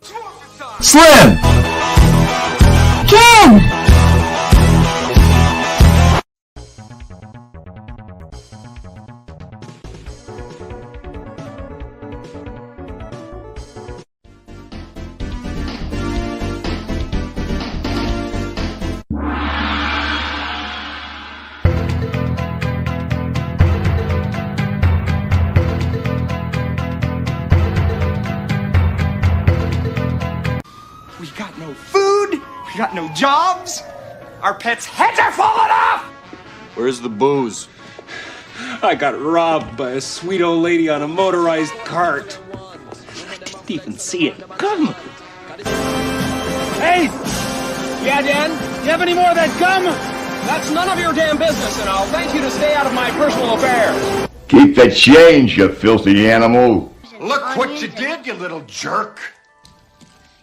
Slim! Ken! We got no food, we got no jobs, our pets' heads are falling off! Where's the booze? I got robbed by a sweet old lady on a motorized cart. I didn't even see it come. Hey! Yeah, Dan? Do you have any more of that gum? That's none of your damn business, and I'll thank you to stay out of my personal affairs. Keep the change, you filthy animal. Look what you did, you little jerk!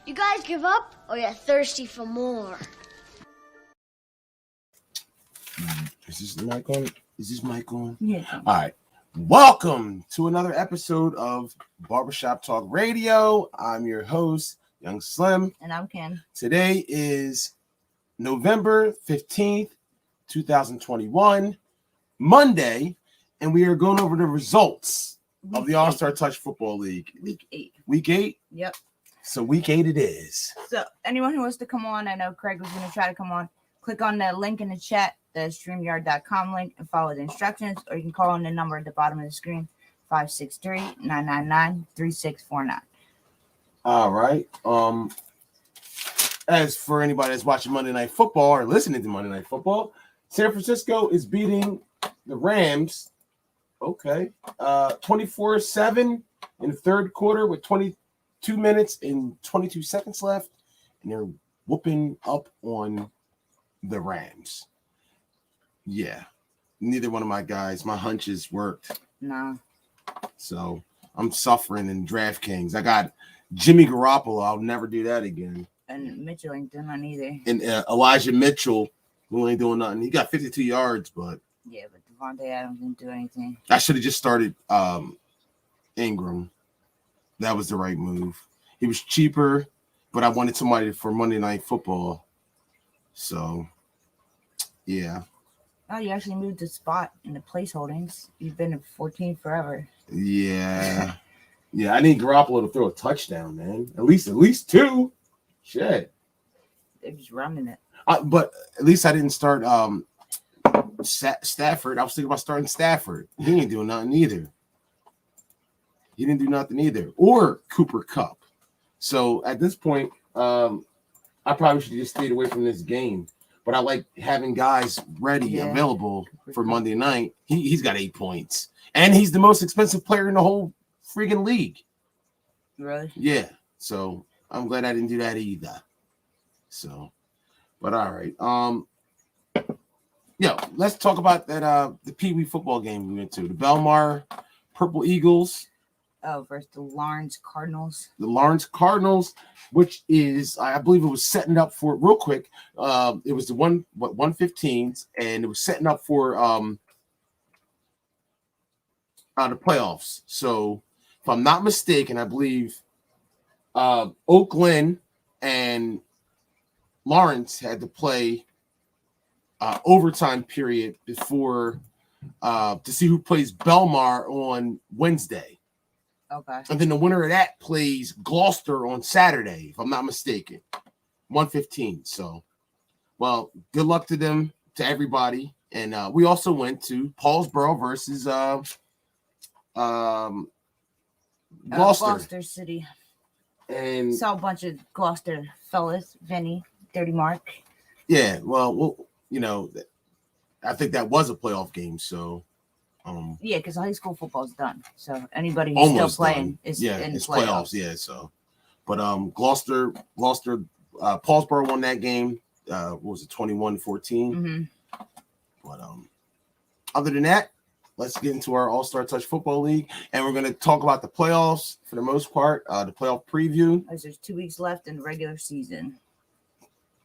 You guys give up, or you're thirsty for more? Is this mic on? Is this mic on? Yeah. All right. Welcome to another episode of Barbershop Talk Radio. I'm your host, Young Slim. And I'm Ken. Today is November 15th, 2021, Monday, and we are going over the results of the All-Star Touch Football League. Week 8. Week 8? Yep. So week 8 it is. So anyone who wants to come on, I know Craig was going to try to come on, click on the link in the chat, the StreamYard.com link, and follow the instructions, or you can call on the number at the bottom of the screen, 563-999-3649. All right. As for anybody that's watching Monday Night Football or listening to Monday Night Football, San Francisco is beating the Rams. Okay. 24-7 in the third quarter with 22 minutes and 22 seconds left, and they're whooping up on the Rams. Yeah. Neither one of my guys, my hunches worked. No. So I'm suffering in DraftKings. I got Jimmy Garoppolo. I'll never do that again. And Mitchell ain't doing none either. And Elijah Mitchell, who ain't doing nothing. He got 52 yards, but Yeah, but Devontae Adams didn't do anything. I should have just started Ingram. That was the right move. He was cheaper, but I wanted somebody for Monday Night Football. So, yeah. Oh, you actually moved the spot in the place holdings. You've been at 14 forever. Yeah. Yeah, I need Garoppolo to throw a touchdown, man. At least 2. Shit. They're just running it. But at least I didn't start Stafford. I was thinking about starting Stafford. He ain't doing nothing either. He didn't do nothing either. Or Cooper Kupp. So at this point, I probably should have just stayed away from this game. But I like having guys ready, available for Monday night. He's got 8 points. And he's the most expensive player in the whole freaking league. Really? Yeah. So I'm glad I didn't do that either. So, but all right. Let's talk about that the Pee Wee football game we went to. The Belmar Purple Eagles. Oh, versus the Lawrence Cardinals. The Lawrence Cardinals, which is, I believe it was setting up for, real quick, it was the 115s, and it was setting up for the playoffs. So, if I'm not mistaken, I believe Oakland and Lawrence had to play overtime period before to see who plays Belmar on Wednesday. Okay. And then the winner of that plays Gloucester on Saturday, if I'm not mistaken. 115. So, well, good luck to them, to everybody. And we also went to Paulsboro versus Gloucester. Gloucester City. And saw a bunch of Gloucester fellas, Vinny, Dirty Mark. Yeah, well, I think that was a playoff game, so yeah, because high school football's done. So anybody who's still playing is in it's playoffs. Yeah, so but Gloucester, Paulsboro won that game. What was it, 21-14? Mm-hmm. But other than that, let's get into our All-Star Touch Football League, and we're going to talk about the playoffs for the most part, the playoff preview. There's 2 weeks left in the regular season.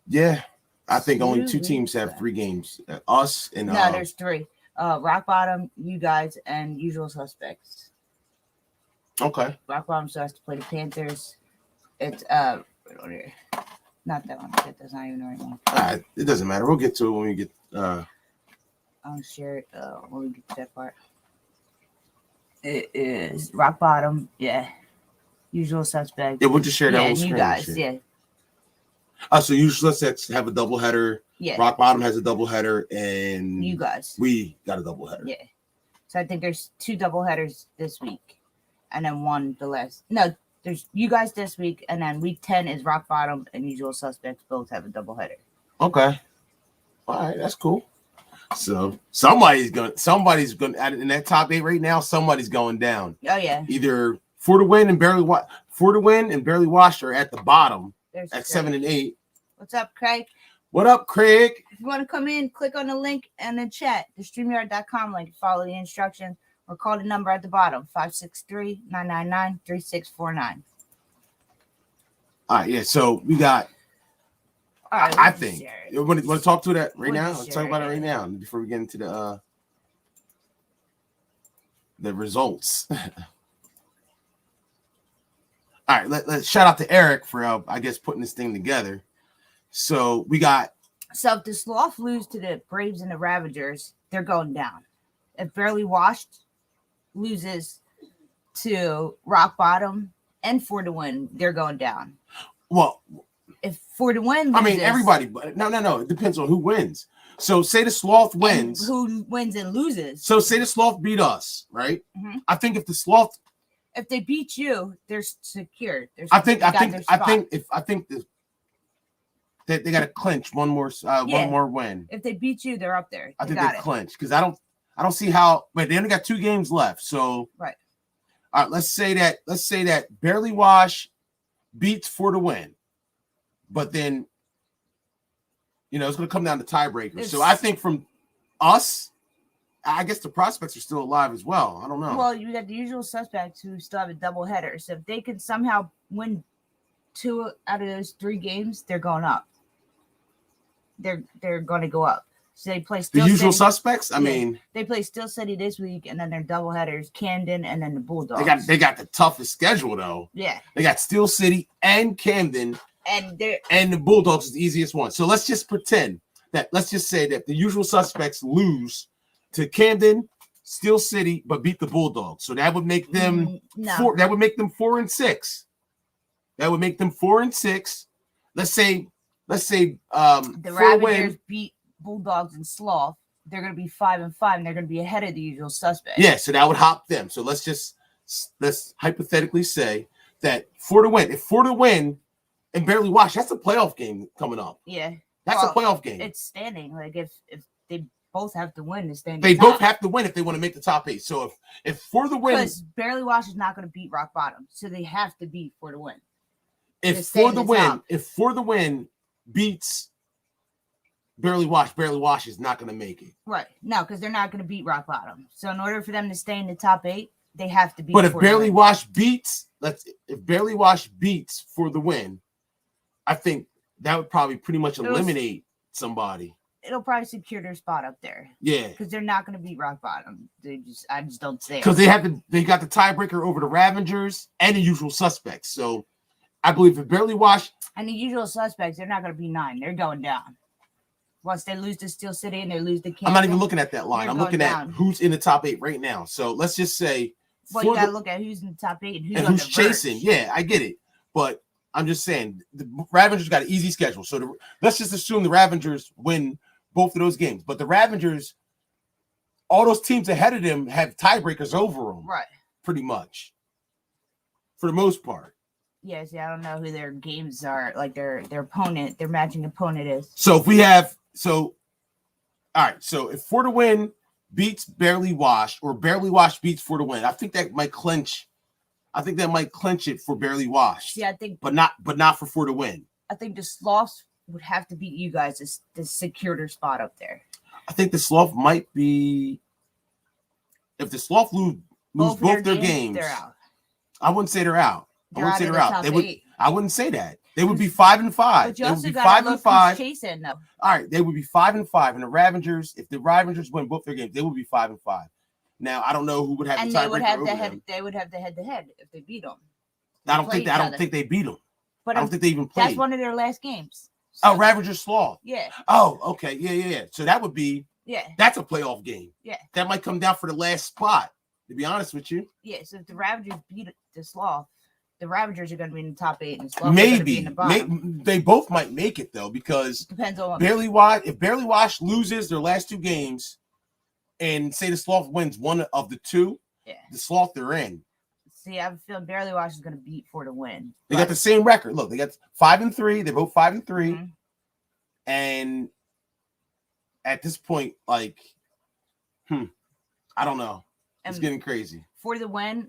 Yeah, I think only 2 teams have 3 games. Us and no, there's 3. Rock Bottom, you guys, and Usual Suspects. Okay. Rock Bottom still has to play the Panthers. It's right over here. Not that one. That's not even the right one. It doesn't matter. We'll get to it when we get. I'll share it when we get to that part. It is rock bottom. Yeah. Usual suspect. Yeah, we'll just share that yeah, on you screen. guys. Yeah. So usual suspects have a doubleheader. Yeah. Rock bottom has a doubleheader, and You guys. we got a doubleheader. Yeah. So I think there's 2 doubleheaders this week, and then one the last. No, there's you guys this week, and then week 10 is rock bottom and usual suspects both have a doubleheader. Okay. All right, that's cool. So somebody's going in that top 8 right now. Somebody's going down. Oh yeah. Either For the Win and Barely Washed are at the bottom There's at Craig. 7 and 8. What's up, Craig? What up, Craig? If you want to come in, click on the link in the chat, the StreamYard.com link. Follow the instructions or call the number at the bottom, 563-999-3649. All right, yeah. So we got. All right, I let's think share it. you want to talk to that right We'll now. just Let's share talk about it it. right now before we get into the results. All right, let's shout out to Eric for I guess putting this thing together. So we got. So if the Sloth lose to the Braves and the Ravagers, they're going down. If Barely Washed loses to Rock Bottom and For the Win, they're going down. Well, if For the Win loses, I mean everybody, but no. It depends on who wins. So say the Sloth wins. Who wins and loses? So say the Sloth beat us, right? Mm-hmm. I think if the Sloth, if they beat you, they're secure. I think they got to clinch one more win. If they beat you, they're up there. I think they clinch because I don't see how. Wait, they only got 2 games left, so right. All right, let's say that Barely Wash beats For the Win, but then it's going to come down to tiebreakers. So I think from us, I guess the prospects are still alive as well. I don't know. Well, you got the usual suspects who still have a doubleheader. So if they can somehow win 2 out of those 3 games, they're going up. They're going to go up. So they play the usual suspects. I mean, they play Steel City this week, and then their doubleheaders, Camden, and then the Bulldogs. They got the toughest schedule though. Yeah, they got Steel City and Camden, and the Bulldogs is the easiest one. So let's just pretend that. Let's just say that the usual suspects lose to Camden, Steel City, but beat the Bulldogs. So that would make them 4. That would make them 4 and 6. That would make them 4 and 6. Let's say the Ravagers beat Bulldogs and Sloth. They're going to be 5 and 5, and they're going to be ahead of the usual suspects. Yeah, so that would hop them. So let's hypothetically say that For the Win. If For the Win and Barely Wash, that's a playoff game coming up. Yeah, that's a playoff game. It's standing. Like if they both have to win to stand. They both have to win if they want to make the top 8. So if For the Win, because Barely Wash is not going to beat Rock Bottom, so they have to beat For the Win. If For the Win beats Barely Wash is not going to make it. Right. No, because they're not going to beat Rock Bottom. So in order for them to stay in the top 8, they have to beat. But if Barely Wash beats, if Barely Wash beats For the Win, I think that would probably pretty much eliminate somebody. It'll probably secure their spot up there. Yeah, because they're not going to beat Rock Bottom. I just don't say it. Because they got the tiebreaker over the Ravagers and the usual suspects. So I believe if Barely Wash and the usual suspects, they're not going to be 9. They're going down. Once they lose to Steel City and they lose to Camden, I'm not even looking at that line. I'm looking at who's in the top 8 right now. So let's just say. Well, you got to look at who's in the top 8 and who's chasing. Yeah, I get it. But I'm just saying the Ravagers got an easy schedule. So let's just assume the Ravagers win both of those games. But the Ravagers, all those teams ahead of them have tiebreakers over them. Right. Pretty much. For the most part. Yeah, see, I don't know who their games are, like their opponent, their matching opponent is. So if we have, all right, so if For the Win beats Barely Wash or Barely Wash beats For the Win, I think that might clinch. I think that might clinch it for Barely Wash. Yeah, I think, but not for the Win. I think the Sloths would have to beat you guys to secure their spot up there. I think the Sloth might be. If the Sloth lose both their games, they're out. I wouldn't say they're out. I wouldn't say they're out. I wouldn't say that. They would be 5 and 5. But you also got to look who's chasing them. All right, they would be 5 and 5, and the Ravagers, if the Ravagers win both their games, they would be 5 and 5. Now I don't know who would have the tiebreaker over them. They would have the head-to-head if they beat them. I don't think they beat them. But I don't think they even played. That's one of their last games. So. Oh, Ravagers Sloth. Yeah. Oh, okay. Yeah. So that would be. Yeah. That's a playoff game. Yeah. That might come down for the last spot. To be honest with you. Yeah. So if the Ravagers beat the Sloth, the Ravagers are going to be in the top 8, and the Sloth are going to be in the bottom. They both might make it though, because depends on Barely Wash. If Barely Wash loses their last 2 games, and say the Sloth wins one of the 2, the Sloth they're in. See, I have a feeling Barely Wash is going to beat for the win. They got the same record. Look, they got 5-3. They're both 5-3, and at this point, like, I don't know. It's getting crazy. For the win,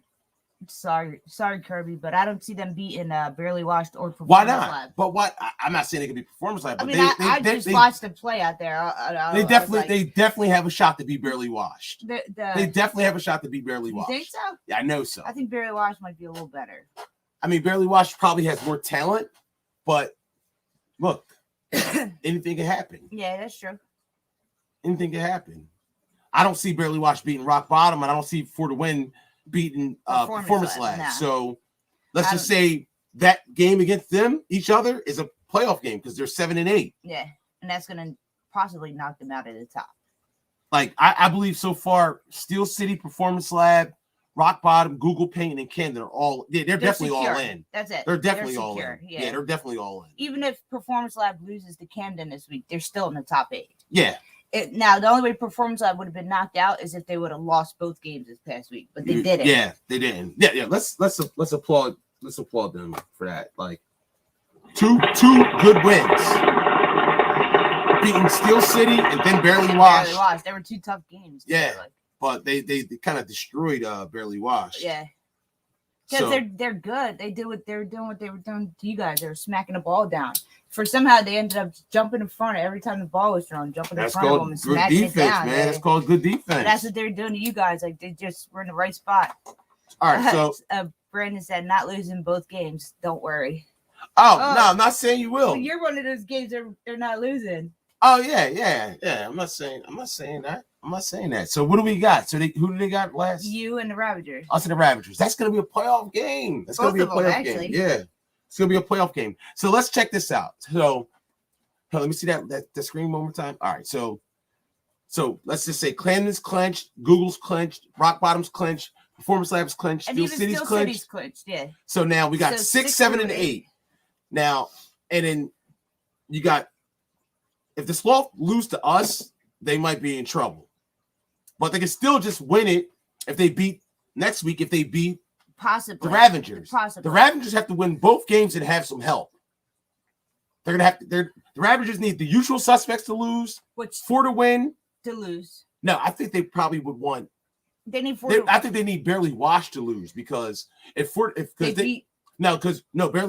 sorry, Kirby, but I don't see them beating Barely Washed or Performance Why not? Lab. But what? I'm not saying they could be Performance Lab. But I just watched them play out there. They definitely have a shot to be Barely Washed. They definitely have a shot to be Barely Washed. You think so? Yeah, I know so. I think Barely Washed might be a little better. I mean, Barely Washed probably has more talent, but look, anything can happen. Yeah, that's true. Anything can happen. I don't see Barely Washed beating Rock Bottom, and I don't see For the Win beating Performance Lab. No. So let's just say that game against them, each other, is a playoff game because they're 7-8. Yeah, and that's going to possibly knock them out of the top. Like, I believe so far, Steel City, Performance Lab, Rock Bottom, Google Paint, and Camden are all they're definitely secure. all in. That's it. They're definitely all in. Yeah, they're definitely all in. Even if Performance Lab loses to Camden this week, they're still in the top 8. Yeah. Now, the only way Performance Lab would have been knocked out is if they would have lost both games this past week, but they didn't. Yeah, they didn't. Yeah. Let's applaud them for that. Like, two good wins, beating Steel City and then Barely Washed. They were 2 tough games. Yeah, but they kind of destroyed Barely Washed. Yeah, because they're good. They did what they were doing to you guys. They were smacking the ball down. For somehow they ended up jumping in front every time the ball was thrown, jumping in front of them and smacking it down. Man. That's called good defense. That's what they're doing to you guys. Like, they just were in the right spot. All right, so Brandon said, not losing both games. Don't worry. Oh, no, I'm not saying you will. Well, you're one of those games they're not losing. Oh, yeah. I'm not saying that. So what do we got? So who do they got last? You and the Ravagers. Us and the Ravagers. That's going to be a playoff game. That's going to be a playoff game. Yeah. It's going to be a playoff game. So let's check this out. So let me see that screen one more time. All right. So let's just say Camden's clinched, Google's clinched, Rock Bottom's clinched, Performance Lab's clinched, Steel City's clinched. Yeah. So now we got 6, 7, and 8. Now, and then you got, if the Sloth lose to us, they might be in trouble. But they can still just win it if they beat next week, if they beat possibly the Ravagers. Possibly. The Ravagers have to win both games and have some help. They're gonna have to. The Ravagers need the usual suspects to lose, For the Win to lose. No, I think they probably would want. They need I think they need Barely Washed to lose because Barely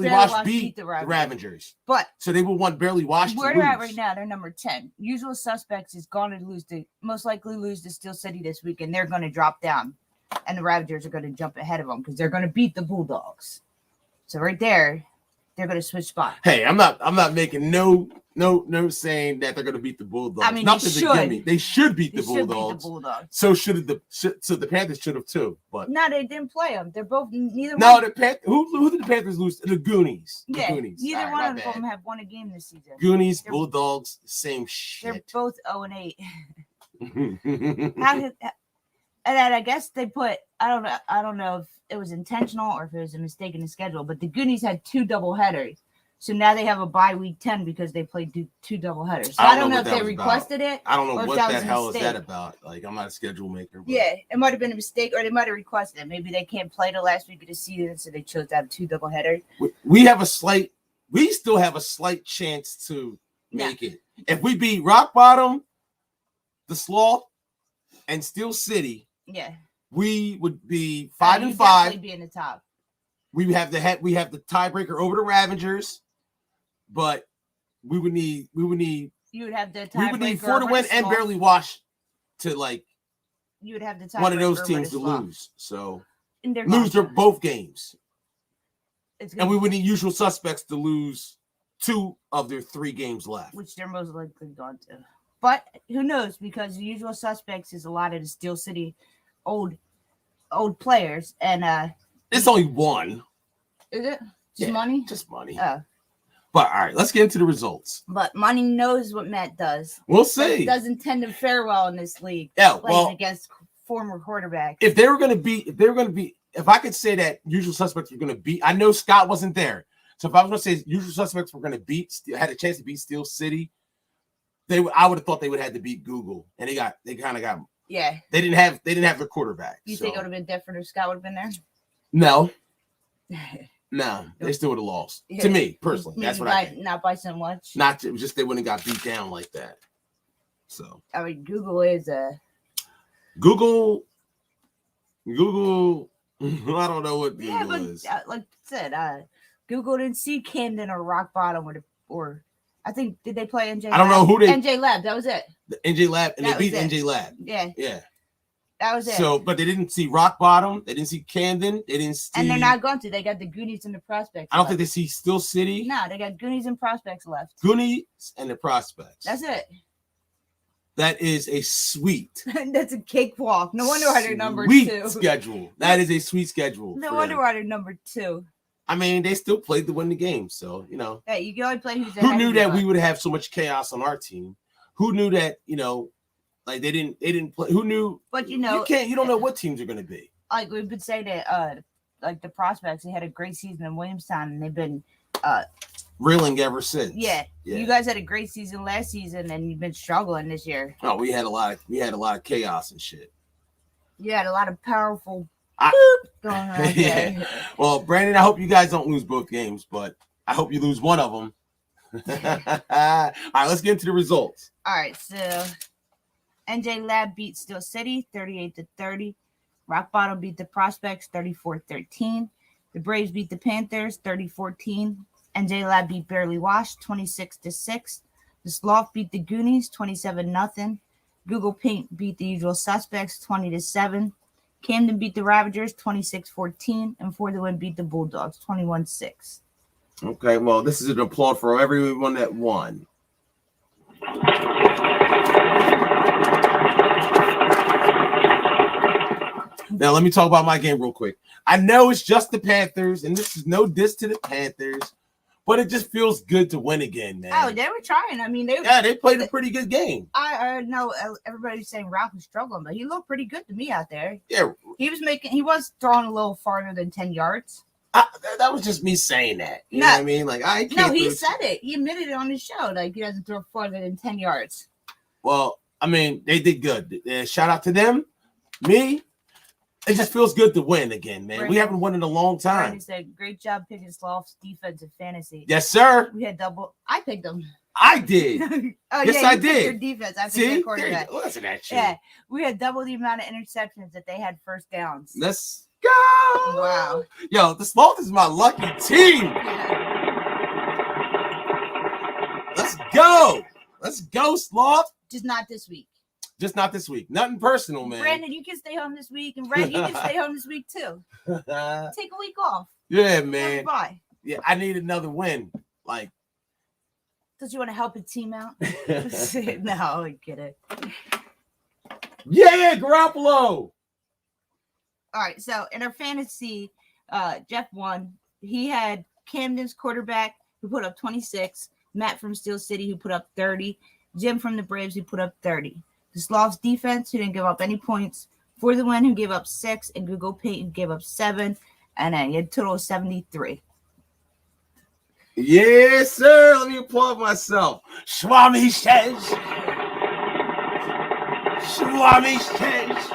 Washed beat the Ravagers. But so they would want Barely Washed to lose. Where they're at right now, they're number 10. Usual Suspects is going to most likely lose to Steel City this week, and they're going to drop down. And the Ravagers are going to jump ahead of them because they're going to beat the Bulldogs. So right there, they're going to switch spots. Hey, I'm not making no saying that they're going to beat the Bulldogs. I mean, they should beat the Bulldogs. So the Panthers should have too. But no, they didn't play them. They're both neither. No, one. Who did the Panthers lose? The Goonies. Yeah, Goonies. Neither one of them have won a game this season. Goonies, Bulldogs, same shit. They're both 0-8. And then I guess they put, I don't know if it was intentional or if it was a mistake in the schedule, but the Goonies had 2 doubleheaders. So now they have a bye week 10 because they played 2 doubleheaders. So I don't know if they requested it. I don't know what the hell is that about. Like, I'm not a schedule maker. But... Yeah, it might have been a mistake or they might have requested it. Maybe they can't play the last week of the season, so they chose to have 2 doubleheaders. We still have a slight chance to make it. If we beat Rock Bottom, the Sloth, and Steel City, we would be 5-5. Definitely be in the top. We have the tiebreaker over the Ravagers, but we would need. You would have the tiebreaker. We would need For the Win and Barely Washed to You would have the tiebreaker one of those teams to lose. So lose both games, and we would need Usual Suspects to lose 2 of their 3 games left, which they're most likely going to. But who knows? Because the Usual Suspects is a lot of the Steel City old players, and it's only one. Is it? Just money? Just money. Oh. But all right, let's get into the results. But money knows what Matt does. We'll see. It doesn't tend to fare well in this league. Yeah, playing well, against former quarterbacks. If I could say that Usual Suspects were going to beat, I know Scott wasn't there. So if I was going to say Usual Suspects were going to had a chance to beat Steel City, I would have thought they would have had to beat Google, and they kind of got. Yeah. They didn't have their quarterback. You think it would have been different if Scott would have been there? No. No, they still would have lost. Yeah. To me, personally. Maybe That's what I think. Not by so much. It was just they wouldn't have got beat down like that. So I mean, Google is a Google. I don't know what Google is. Like I said, Google didn't see Camden or Rock Bottom or I think did they play NJ? I don't know who they NJ Lab. That was it. The NJ Lab, and That they beat was it. NJ Lab. Yeah. Yeah. That was it. So, but they didn't see Rock Bottom. They didn't see Camden. They didn't see. And they're not going to. They got the Goonies and the Prospects. I don't think they see Steel City. No, they got Goonies and Prospects left. Goonies and the Prospects. That's it. That is a sweet. That's a cakewalk. No wonder why they're number 2. Schedule. That is a sweet schedule. No wonder why they're number 2. I mean, they still played to win the game, so you know. Hey, you can only play who's Who knew that we would have so much chaos on our team? Who knew that, like they didn't play? Who knew? But you don't know what teams are going to be. Like we've been saying that, like the Prospects, they had a great season in Williamstown, and they've been reeling ever since. Yeah, you guys had a great season last season, and you've been struggling this year. Oh, we had a lot of chaos and shit. You had a lot of powerful going on. Yeah. Well, Brandon, I hope you guys don't lose both games, but I hope you lose one of them. All right, let's get into the results. All right, so NJ Lab beat Steel City 38-30. Rock Bottom beat the Prospects 34-13. The Braves beat the Panthers 30-14. NJ Lab beat Barely Washed 26-6. The Sloth beat the Goonies 27-0. Google Paint beat the Usual Suspects 20-7. Camden beat the Ravagers 26-14. And For the Win beat the Bulldogs 21-6. Okay, well, this is an applaud for everyone that won. Now, let me talk about my game real quick. I know it's just the Panthers, and this is no diss to the Panthers, but it just feels good to win again, man. Oh, they were trying. I mean, they played a pretty good game. I know everybody's saying Ralph was struggling, but he looked pretty good to me out there. Yeah. He was throwing a little farther than 10 yards. That was just me saying that. You know what I mean? Like, I can't. No, he said it. He admitted it on his show. Like, he doesn't throw farther than 10 yards. Well, I mean, they did good. Shout out to them. Me, it just feels good to win again, man. We haven't won in a long time. He said, great job picking Sloth's defensive fantasy. Yes, sir. We had double. I picked them. I did. Yes, I you did. picked your defense. I picked their quarterback. Listen to that shit. Yeah, we had double the amount of interceptions that they had first downs. Let's go. Wow. Yo, the Sloth is my lucky team. Let's go. Let's go, Sloth. Just not this week. Just not this week. Nothing personal, man. Brandon, you can stay home this week, and Brad, you can stay home this week too. Take a week off. Yeah, man. Bye. Yeah, I need another win. Like, don't you want to help a team out? No, I get it. Yeah, Garoppolo. All right, so in our fantasy, Jeff won. He had Camden's quarterback who put up 26, Matt from Steel City who put up 30, Jim from the Braves who put up 30. The Sloth's defense who didn't give up any points, For the Win who gave up 6, and Google Paint who gave up 7, and then you had a total of 73. Yes, sir. Let me applaud myself. Swami says. Swami says.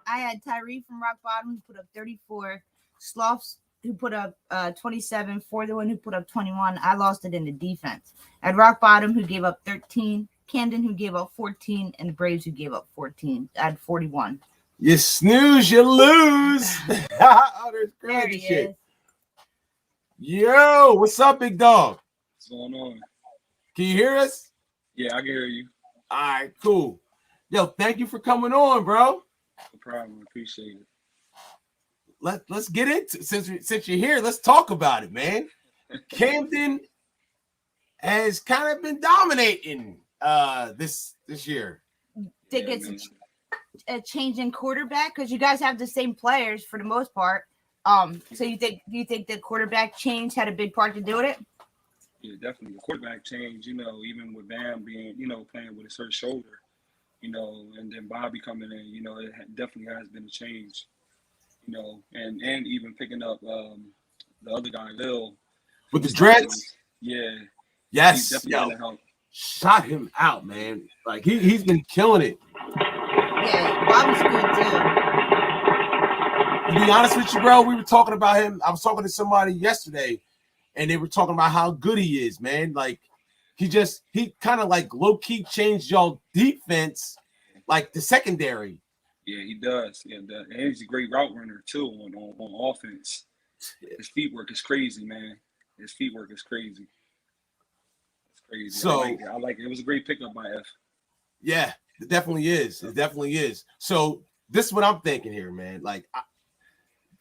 I had Tyree from Rock Bottom who put up 34, Sloths who put up 27, For the Win who put up 21. I lost it in the defense. I had Rock Bottom who gave up 13, Camden who gave up 14, and the Braves who gave up 14. I had 41. You snooze, you lose. Oh, there's crazy shit. Is. Yo, what's up, big dog? What's going on? Can you hear us? Yeah, I can hear you. All right, cool. Yo, thank you for coming on, bro. No problem. Appreciate it. Let's get into since you're here. Let's talk about it, man. Camden has kind of been dominating this year. Think it's a change in quarterback because you guys have the same players for the most part. So do you think the quarterback change had a big part to do with it? Yeah, definitely. The quarterback change, even with Bam being, playing with his hurt shoulder, and then Bobby coming in, it definitely has been a change, and even picking up the other guy, Lil, with the dreads. Yeah. Yes, definitely gonna help. Shot him out, man. Like he's been killing it. Yeah, Bobby's good too. To be honest with you, bro, we were talking about him. I was talking to somebody yesterday, and they were talking about how good he is, man. Like he kind of like low key changed y'all defense, like the secondary. Yeah, he does. Yeah, and he's a great route runner too on offense. His feet work is crazy, man. His feet work is crazy. It's crazy. So I like it. It was a great pickup by F. Yeah, it definitely is. It definitely is. So this is what I'm thinking here, man. Like,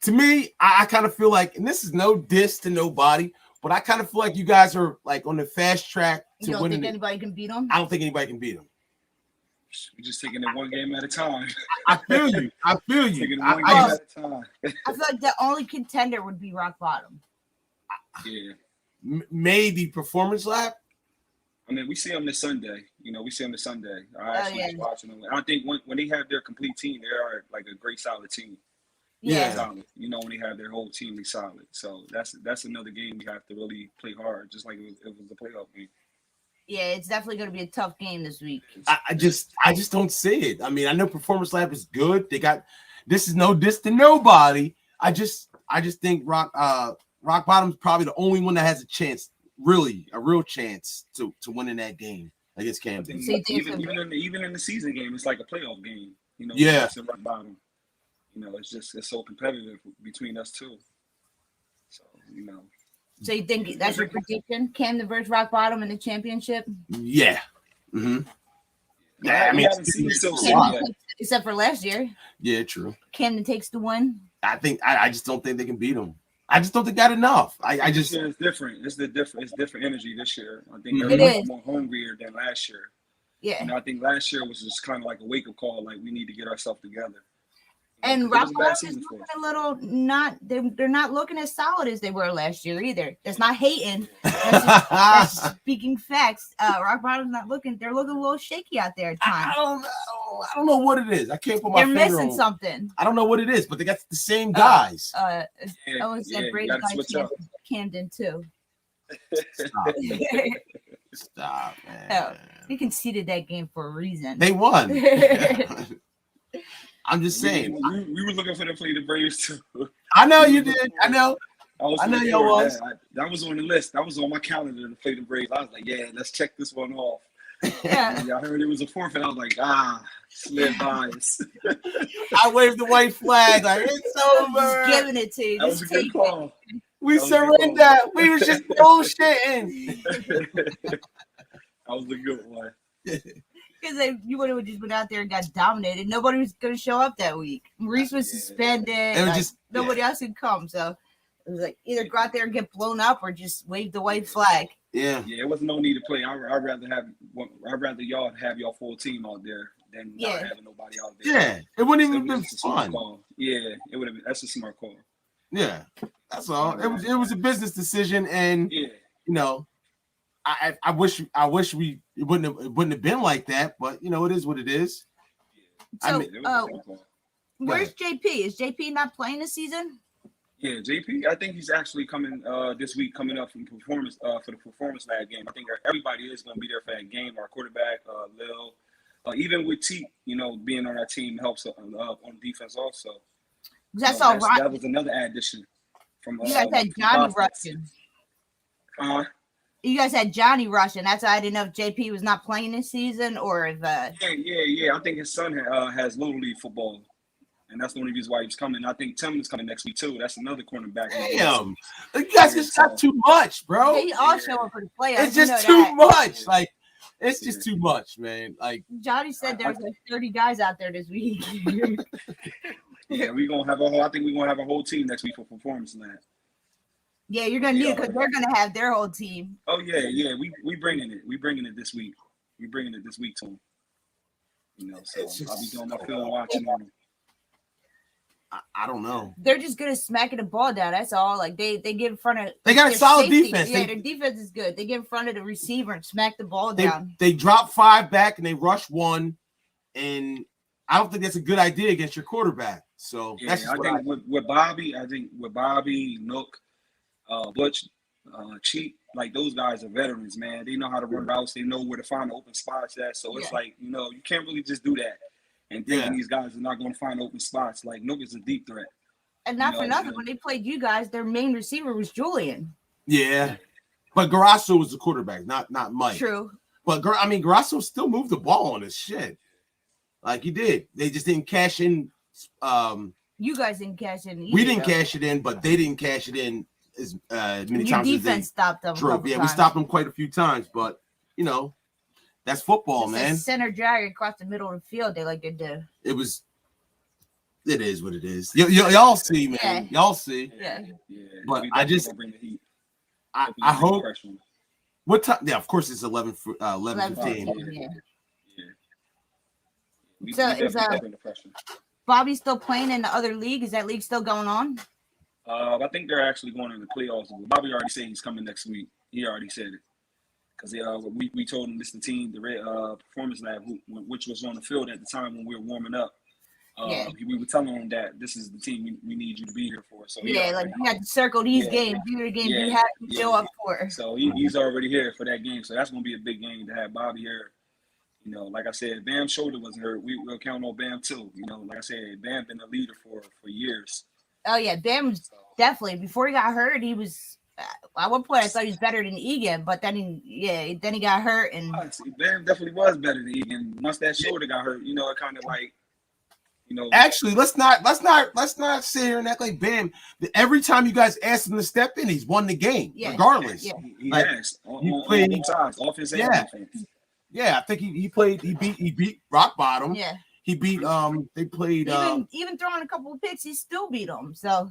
to me, I kind of feel like, and this is no diss to nobody, but I kind of feel like you guys are like on the fast track to winning. You don't think anybody can beat them? I don't think anybody can beat them. We're just taking it one game at a time. I feel you. I feel you. Taking it one game at a time. I feel like the only contender would be Rock Bottom. Yeah. Maybe Performance Lab. I mean, we see them this Sunday. We see them this Sunday. I actually was watching them. I think when they have their complete team, they are like a great, solid team. Yeah. Solid. When they have their whole team, they solid. So that's another game we have to really play hard, just like it was the playoff game. Yeah, it's definitely going to be a tough game this week. I just don't see it. I mean, I know Performance Lab is good. This is no diss to nobody. I just think Rock Bottom's probably the only one that has a chance, really a real chance to winning that game against Camden. Even in the season game, it's like a playoff game. Yeah. It's Rock Bottom. It's so competitive between us two. So So you think that's your prediction? Camden versus Rock Bottom in the championship? Yeah. Mm-hmm. Yeah, I mean, haven't seen it so yet. Except for last year. Yeah, true. Camden takes the win. I just don't think they can beat them. I just don't think got enough. It's different. It's different energy this year. I think It they're is more hungrier than last year. Yeah. I think last year was just kind of like a wake up call. Like we need to get ourselves together. And Rock Bottom is looking a little they're not looking as solid as they were last year either. That's not hating. That's speaking facts. Rock Bottom's not looking. They're looking a little shaky out there at times. I don't know what it is. I can't put my finger on. They're missing something. I don't know what it is, but they got the same guys. Owen said Brady guys Camden too. Stop, man. We conceded that game for a reason. They won. I'm just saying. We were looking for them to play the Braves too. I know you did. I know. I know you was. That was on the list. That was on my calendar to play the Braves. I was like, yeah, let's check this one off. Yeah. I heard it was a forfeit. I was like, slid by us. I waved the white flag. Like, it's over. Just giving it to you. That was a good call. We surrendered. We was just bullshitting. That was a good one. Because you would have just went out there and got dominated. Nobody was going to show up that week. Maurice was suspended. It was nobody else could come. So it was like either go out there and get blown up or just wave the white flag. Yeah. Yeah, it wasn't no need to play. I'd rather y'all have your full team out there than not having nobody out there. Yeah, it wouldn't even been fun. Yeah, it would have been. That's a smart call. Yeah, that's all. It was a business decision, and I wish it wouldn't have been like that, but it is what it is. So, where's JP? Is JP not playing this season? Yeah, JP. I think he's actually coming this week, coming up from performance for the Performance Lab game. I think everybody is going to be there for that game. Our quarterback, Lil, even with T, being on our team helps on defense also. That's all right. That was another addition from. You guys had Johnny rushing. You guys had Johnny rushing. That's why I didn't know if JP was not playing this season or if. Yeah. I think his son has little league football, and that's the only reason why he's coming. I think Tim is coming next week too. That's another cornerback. Damn, you guys just got too much, bro. They all show up for the playoffs. It's just too much. Like, it's just too much, man. Like Johnny said, there's like 30 guys out there this week. Yeah, we're gonna have I think we're gonna have a whole team next week for Performance Lab. Yeah, you're gonna need it because they're gonna have their whole team. Oh yeah. We bringing it. We bringing it this week. We bringing it this week to them. So I'll be doing my film watching on them. I don't know. They're just good at smacking the ball down. That's all. Like they get in front of. They got a their solid safety. defense. Yeah, They- their defense is good. They get in front of the receiver and smack the ball down. They drop 5 back and they rush 1, and I don't think that's a good idea against your quarterback. So Yeah, that's just I what think with Bobby, Nook, Butch, Cheap, like those guys are veterans, man. They know how to run routes. They know where to find the open spots at. So it's like, you know, you can't really just do that and thinking these guys are not going to find open spots. Like Nook is a deep threat. And not for nothing, when they played you guys, their main receiver was Julian. Yeah, but Garasso was the quarterback, not Mike. True. But Garasso still moved the ball on his shit. Like he did. They just didn't cash in. You guys didn't cash in. We didn't cash it in, but they didn't cash it in as many Your times. defense stopped them. True. Yeah, we stopped them quite a few times, but you know, that's football, Just man. a center drag across the middle of the field. They like to do. It is what it is. Y'all see, man. Yeah. Y'all see. Yeah. But I just, I hope. What time? Yeah, of course it's 11:15. Yeah. So is Bobby still playing in the other league? Is that league still going on? I think they're actually going into playoffs. Bobby already said he's coming next week. He already said it because we told him this the team, the performance lab, which was on the field at the time when we were warming up. We were telling him that this is the team we need you to be here for. So like you had to circle these games. These are the games you have to show up for. So he's already here for that game. So that's going to be a big game to have Bobby here. You know, like I said, Bam's shoulder wasn't hurt. We'll count on Bam too. You know, like I said, Bam been a leader for years. Oh yeah, Bam was definitely before he got hurt. He was at one point I thought he was better than Egan, but then he got hurt and Bam definitely was better than Egan. Once that shoulder got hurt, you know, it kind of like. You know, actually, let's not sit here and act like Bam. Every time you guys asked him to step in, he's won the game, regardless. Yeah, he like, has. He played both sides, offense and defense. Yeah, I think he beat Rock Bottom. Yeah. He beat they played even throwing a couple of picks, he still beat them. So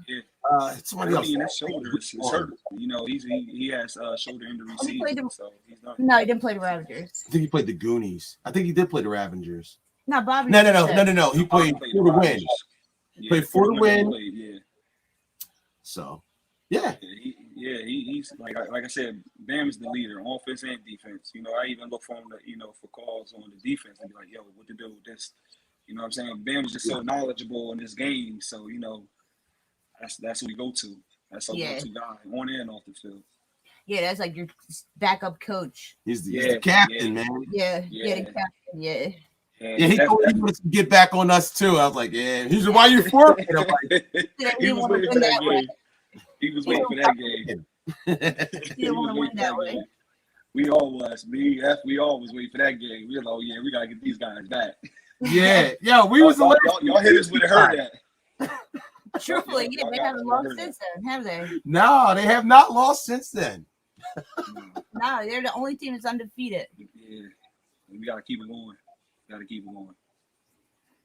somebody else. His shoulder is hurt. You know, he has shoulder injury season, so he's not. No, he didn't play the Ravagers. I think he played the Goonies. I think he did play the Ravengers. No, Bobby. No. He played for the win. Played for the win. Yeah. So, yeah. He's like I said, Bam is the leader, offense and defense. You know, I even look for him to, for calls on the defense and be like, yo, what to do with this? You know what I'm saying? Bam is just so knowledgeable in this game. So, you know, that's who we go to. That's our go-to guy on and off the field. Yeah, that's like your backup coach. He's the captain, man. Yeah, the captain, Yeah, he told me to get back on us too. I was like, yeah. He's like, why you forfeiting? I'm like, he was waiting for that game. He was waiting for that game. He didn't want to win that way. We all was. We all was waiting for that game. We were like, oh yeah, we gotta get these guys back. Yeah, we was y'all hit us with a hurt at. Truthfully, they haven't lost since then, have they? No, they have not lost since then. No, they're the only team that's undefeated. Yeah, we gotta keep it going.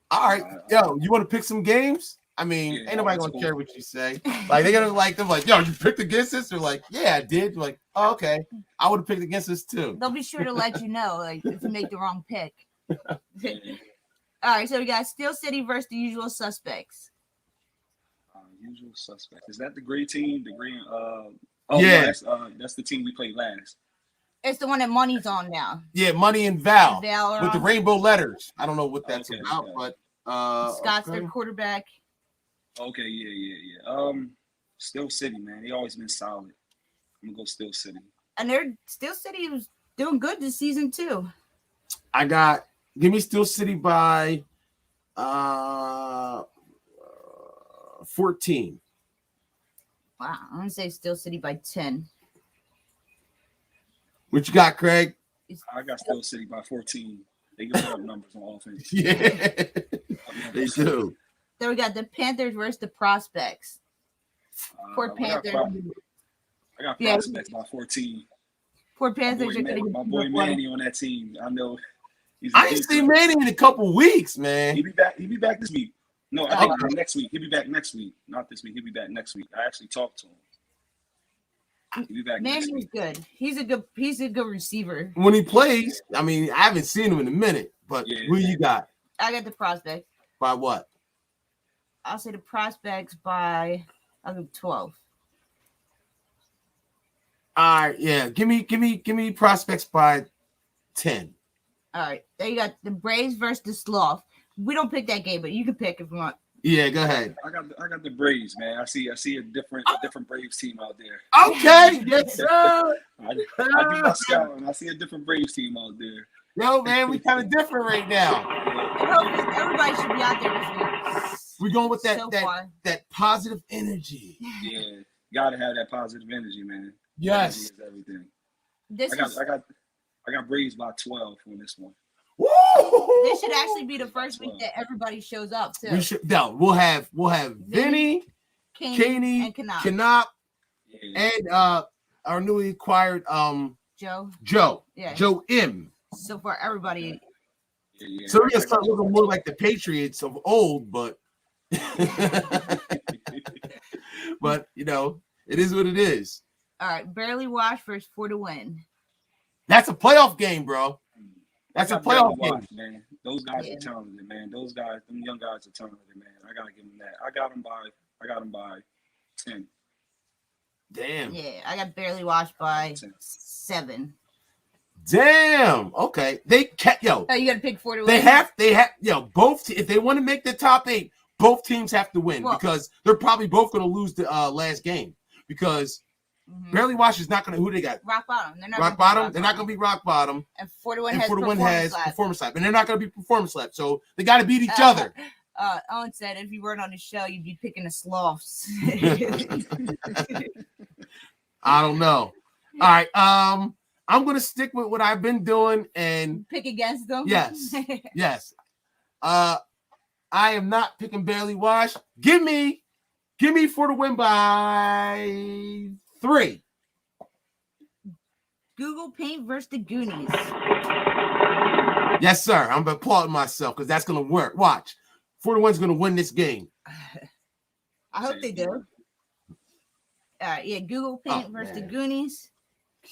All right, yo, you want to pick some games? I mean, ain't nobody gonna care what you say. Like they're gonna like them, like, yo, you picked against us? They're like, yeah, I did. Like, oh, okay, I would have picked against us too. They'll be sure to let you know, like, if you make the wrong pick. All right, so we got Steel City versus the Usual Suspects. Usual Suspects. Is that the gray team? The green? Yeah, no, that's the team we played last. It's the one that Money's on now. Yeah, Money and Val with the on. rainbow letters. I don't know what that's about, but Scott's their quarterback. Okay, yeah. Steel City, man. They always been solid. I'm gonna go Steel City. And Steel City was doing good this season too. Give me Steel City by 14. Wow, I'm gonna say Steel City by 10. What you got, Craig? I got Steel City by 14. They give up numbers on offense. Yeah, they do. Then we got the Panthers versus the Prospects. Poor Panthers. I got Prospects by 14. Poor Panthers my boy Manny on that team. I know. I ain't seen Manny in a couple weeks, man. He'll be back this week. No, I think next week. He'll be back next week. Not this week. He'll be back next week. I actually talked to him. Manny's good. He's a good receiver. When he plays, I mean, I haven't seen him in a minute, but who you got? I got the Prospects. By what? I'll say the prospects by 12. All right, yeah. Give me prospects by 10. All right. Then you got the Braves versus the Sloth. We don't pick that game, but you can pick if you want. Yeah, go ahead. I got the Braves, man. I see a different Braves team out there. Okay, yes, sir. I do my scouting. I see a different Braves team out there. Yo, man, we kind of different right now. And hopefully everybody should be out there this week. We're going with that So that far. that positive energy. Yeah, gotta have that positive energy, man. Yes. Energy is everything. This I got Braves by 12 on this one. Woo! This should actually be the first week that everybody shows up too. We should. No, we'll have Vinny, Caney, and Kanop. Kanop, Yeah. and our newly acquired Joe. Yeah. Joe M. So far, everybody. Yeah. So we're gonna start looking more like the Patriots of old, but but you know, it is what it is. All right, barely washed versus 4 to win. That's a playoff game, bro. That's a playoff game, man. Those guys are talented, man. Those guys, them young guys are talented, man. I gotta give them that. I got them by 10. Damn. Yeah, I got barely washed by 7. Damn. Okay. They kept Oh, you got to pick 4 to win. They have both. If they want to make the top 8, both teams have to win because they're probably both going to lose the last game because barely wash is not going to. Who they got? Rock bottom. They're not rock bottom. They're not going to be rock bottom. And 4 to win has performance lap, and they're not going to be performance lap. So they got to beat each other. Owen said, if you weren't on the show, you'd be picking the Sloths. I don't know. All right. I'm going to stick with what I've been doing and pick against them. Yes. Yes. I am not picking barely wash. Give me 4 to win by 3. Google Paint versus the Goonies. Yes, sir. I'm applauding myself because that's going to work. Watch. 4 to 1's going to win this game. I hope they do. Yeah, Google Paint versus the Goonies.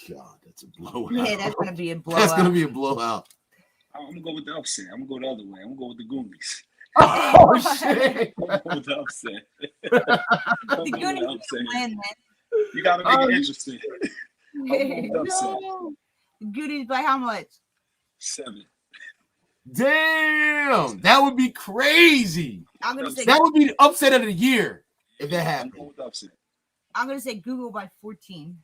God, that's a blowout. Yeah, that's going to be a blowout. That's going to be a blowout. I'm going to go with the upset. I'm going to go the other way. I'm going to go with the Goonies. Oh, shit. I'm going to go with the upset. The Goonies win, man. You got to make it interesting. I'm going with the upset. The Goonies by how much? 7. Damn, that would be crazy. I'm gonna say that would be the upset of the year if that happened. I'm gonna say Google by 14.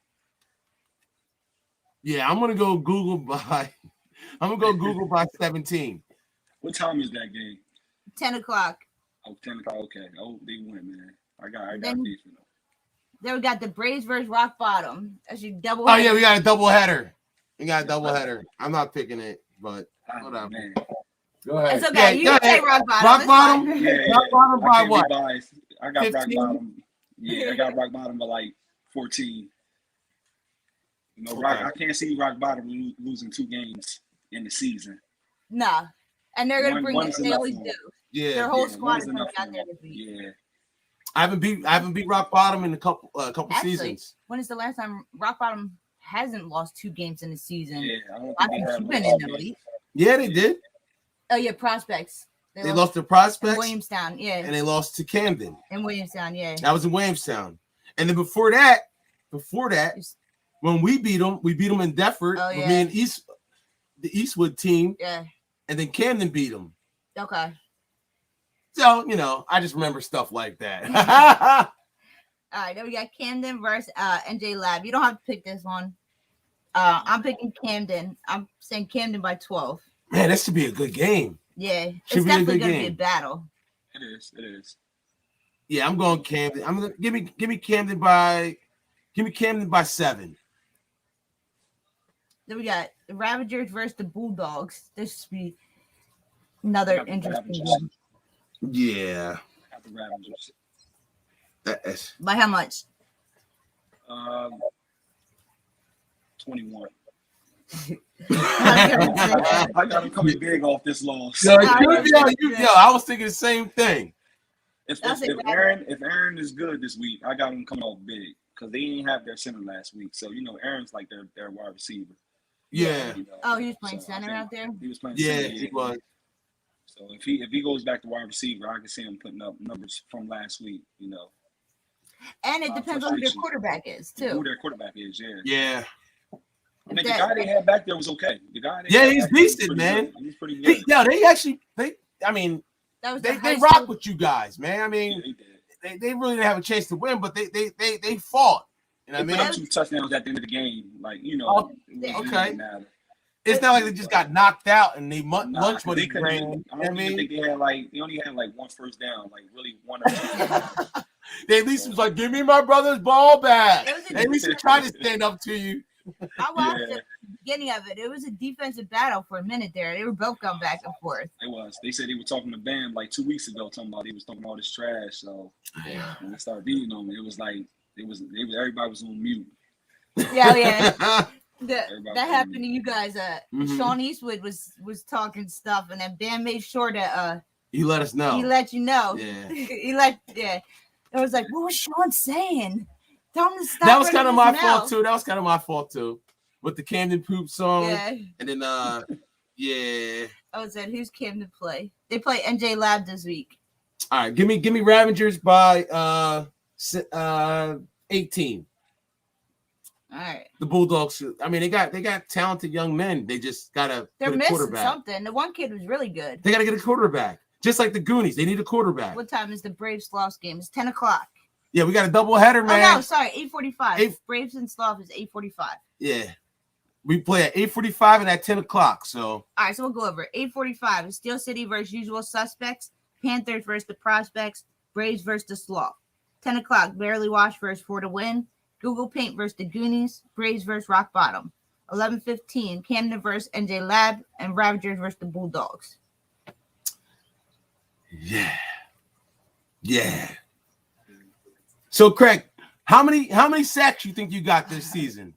Yeah, I'm gonna go Google by 17. What time is that game? 10 o'clock. Oh, 10 o'clock. Okay. Oh, they win, man. I got Then, beef in them. Then we got the Braves versus Rock Bottom. Actually, double. Oh yeah, we got a double header. I'm not picking it, but whatever. Man. Go ahead. It's okay. You can say Rock Bottom. Rock Bottom? Yeah. Rock Bottom by what? I got 15? Rock Bottom. Yeah, I got Rock Bottom by like 14. You know, I can't see Rock Bottom losing 2 games in the season. Nah. And they're gonna bring it. They always do. Yeah. Their whole squad is coming out there this week. Yeah. I haven't beat Rock Bottom in a couple Actually, seasons. When is the last time Rock Bottom hasn't lost 2 games in the season? Yeah, I don't I think think they you've been in the league. Yeah, they did. Oh yeah, Prospects. They lost to Prospects. In Williamstown, yeah. And they lost to Camden. In Williamstown, yeah. That was in Williamstown. And then before that, when we beat them in Deptford with me and the Eastwood team. Yeah. And then Camden beat them. Okay. So, I just remember stuff like that. All right, then we got Camden versus NJ Lab. You don't have to pick this one. I'm picking Camden. I'm saying Camden by 12. Man, this should be a good game. Yeah, it's definitely going to be a battle. It is. Yeah, I'm going Camden. I'm gonna give me Camden by 7. Then we got the Ravagers versus the Bulldogs. This should be another interesting game. Yeah. Got the Ravagers. That's By how much? 21. I got him coming big off this loss. I was thinking the same thing. If Aaron is good this week, I got him coming off big because they didn't have their center last week. So Aaron's like their wide receiver. Yeah. Oh, he was playing center out there. He was playing. Yeah, center, he was. So if he goes back to wide receiver, I can see him putting up numbers from last week. You know, And it depends on who their frustration. quarterback is Who too. their quarterback is, yeah. Yeah. I mean, the guy they had back there was okay. The guy they Yeah, had he's back there was decent, pretty man. good. He's pretty good. I mean, That was they the high rock school- with you guys, man. I mean, Yeah, he did. they really didn't have a chance to win, but they fought. You know They what I put mean? up 2 touchdowns at the end of the game. Like, you know, Oh, it wasn't okay. even matter. It's not like they just got knocked out and they Nah, lunch 'cause money they couldn't ran. even, You I know what I don't even mean? think they only had like 1 first down, like really 1 or 2. They at least was like, give me my brother's ball back. It was a- At least he tried to stand up to you. I watched Yeah. the beginning of it. It was a defensive battle for a minute there. They were both going back and forth. It was. They said they were talking to Bam like 2 weeks ago, talking about he was talking all this trash. So when they started beating on him, it was like everybody was on mute. Yeah, yeah. Everybody That was happened on to mute. you guys. Mhm. Sean Eastwood was talking stuff, and then Bam made sure that You let us know. he let you know. Yeah. It was like, what was Sean saying? Tell him to stop. That was kind of my running his fault mouth. too. That was kind of my fault too. With the Camden Poop song. Yeah. And then yeah. Oh, it said who's Camden play? They play NJ Lab this week. All right, give me Ravagers by 18. All right. The Bulldogs. I mean, they got talented young men. They just gotta They're get a missing quarterback. something. The one kid was really good. They gotta get a quarterback. Just like the Goonies, they need a quarterback. What time is the Braves Sloths game? It's 10 o'clock. Yeah, we got a double header, man. Oh no, sorry, 8:45. 8 Braves and Sloth is 8:45. Yeah. We play at 8:45 and at 10 o'clock. So All right, so we'll go over it. 8:45 is Steel City versus Usual Suspects, Panthers versus the Prospects, Braves versus the Sloth. 10 o'clock, Barely Washed versus For the Win, Google Paint versus the Goonies, Braves versus Rock Bottom. 11:15, Camden versus NJ Lab, and Ravagers versus the Bulldogs. yeah. So Craig, how many sacks you think you got this season?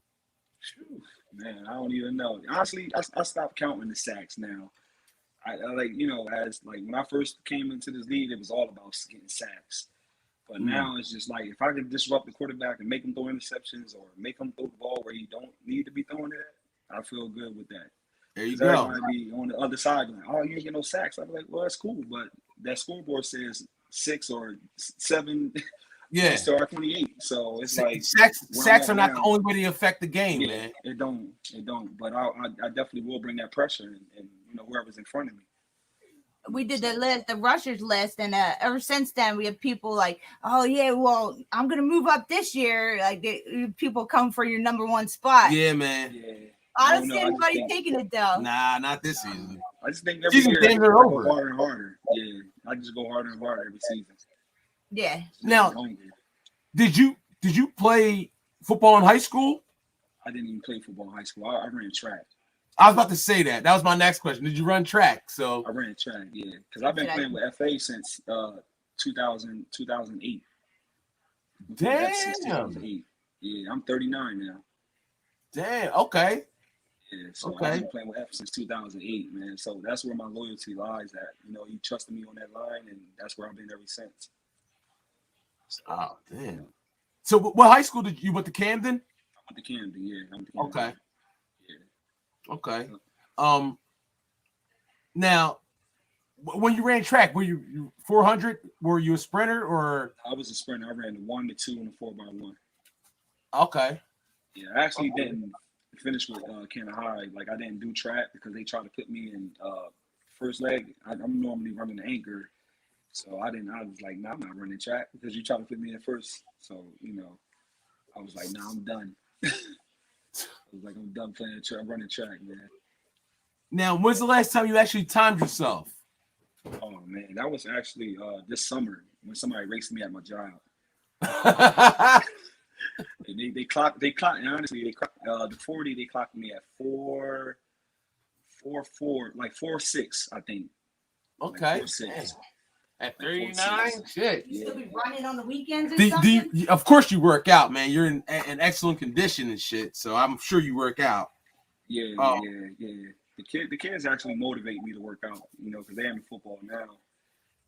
Man, I don't even know. Honestly, I stopped counting the sacks now. I like, you know, as like when I first came into this league, it was all about getting sacks. But now it's just like if I could disrupt the quarterback and make him throw interceptions or make him throw the ball where he don't need to be throwing it at, I feel good with that. There you 'Cause go. everybody be on the other side like, oh, you ain't get no sacks. I'm like, well, that's cool, but that scoreboard says 6 or 7 Yeah. to our 28. So it's like Sacks are not the now. only way to affect the game, Yeah, man. it don't. But I definitely will bring that pressure and you know whoever's in front of me. We did the list, the rushers list, and ever since then we have people like, oh yeah, well I'm gonna move up this year. Like people come for your number one spot. Yeah, man. Yeah. I I don't don't see know, I just anybody think- taking it though. Nah, not this season. I just think every Season year I games just are go over. harder and harder. Yeah, I just go harder and harder every season. Yeah. Now, I'm hungry. did you play football in high school? I didn't even play football in high school. I ran track. I was about to say that. That was my next question. Did you run track? So I ran track, yeah. Because I've been playing with FA since 2008. Since damn. 2008. Yeah, I'm 39 now. Damn. Okay. Yeah, so Okay. I've been playing with F since 2008, man. So that's where my loyalty lies at. You know, he trusted me on that line, and that's where I've been ever since. So, Oh, damn. So what high school did you went to Camden? I went to Camden, yeah. I went to Camden. Okay. Yeah. Okay. Now, when you ran track, were you 400? Were you a sprinter or? I was a sprinter. I ran the 1, the 2, and the 4x1. Okay. Yeah, I actually didn't finish with Canada High. Like, I didn't do track because they tried to put me in first leg. I'm normally running the anchor. So I was like, nah, I'm not running track because you tried to put me in first. So, you know, I was like, nah, I'm done. I was like, I'm done playing track, running track, man. Now, when's the last time you actually timed yourself? Oh man, that was actually this summer when somebody raced me at my job. And they clocked. And honestly, they clocked the 40. They clocked me at 4.4, like 4.6, I think. Okay. Like 4.6. At Like 39, 4.6. shit. You still be running on the weekends or Do something? you, of course you work out, man. You're in excellent condition and shit, so I'm sure you work out. Yeah, Oh. yeah. The kids actually motivate me to work out, you know, because they're in football now,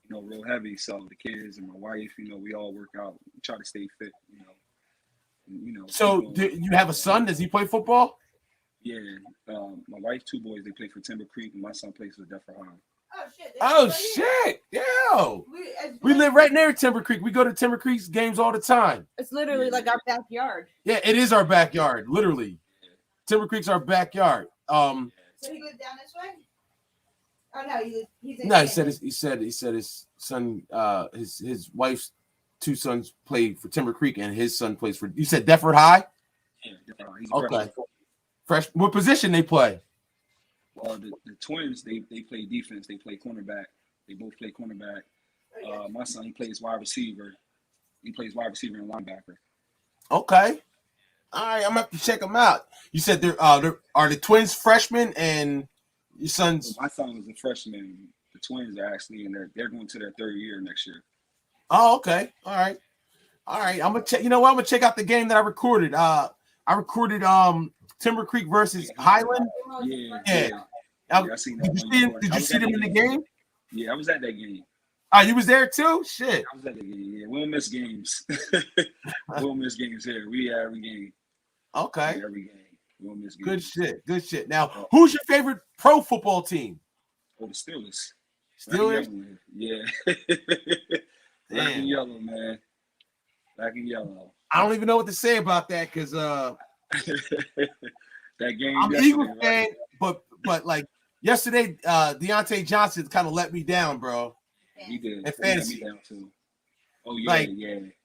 you know, real heavy. So the kids and my wife, you know, we all work out, we try to stay fit, you know. And, you know. So do you have a son? Does he play football? Yeah, my wife, 2 boys, they play for Timber Creek, and my son plays for Deptford High. Oh shit! Yo, we live right near Timber Creek. We go to Timber Creek's games all the time. It's literally like our backyard. Yeah, it is our backyard. Literally, Timber Creek's our backyard. So he goes down this way. Oh no, he's no. He said his son, his wife's two sons play for Timber Creek, and his son plays for. You said Deptford High. Yeah, Okay. Fresh. What position they play? Well, the twins they play defense. They play cornerback. They both play cornerback. My son, he plays wide receiver. He plays wide receiver and linebacker. Okay. All right, I'm gonna have to check them out. You said they're are the twins freshmen and your son's. My son is a freshman. The twins are actually they're going to their third year next year. Oh, okay. All right. I'm gonna check. You know what? I'm gonna check out the game that I recorded. I recorded Timber Creek versus Highland. Yeah. I seen that. Did you see them in the game? Yeah, I was at that game. Oh, you was there too? Shit. I was at the game. Yeah, we don't miss games. We don't miss games here. We at every game. Okay. Every game. We don't miss games. Good shit. Now, who's your favorite pro football team? Oh, the Steelers. Steelers? Yeah. Black and yellow, man. Black and yellow. I don't even know what to say about that because that game. I'm an Eagles fan, but like yesterday, Deontay Johnson kind of let me down, bro. He did. And fantasy. Let me down too. Oh yeah, like,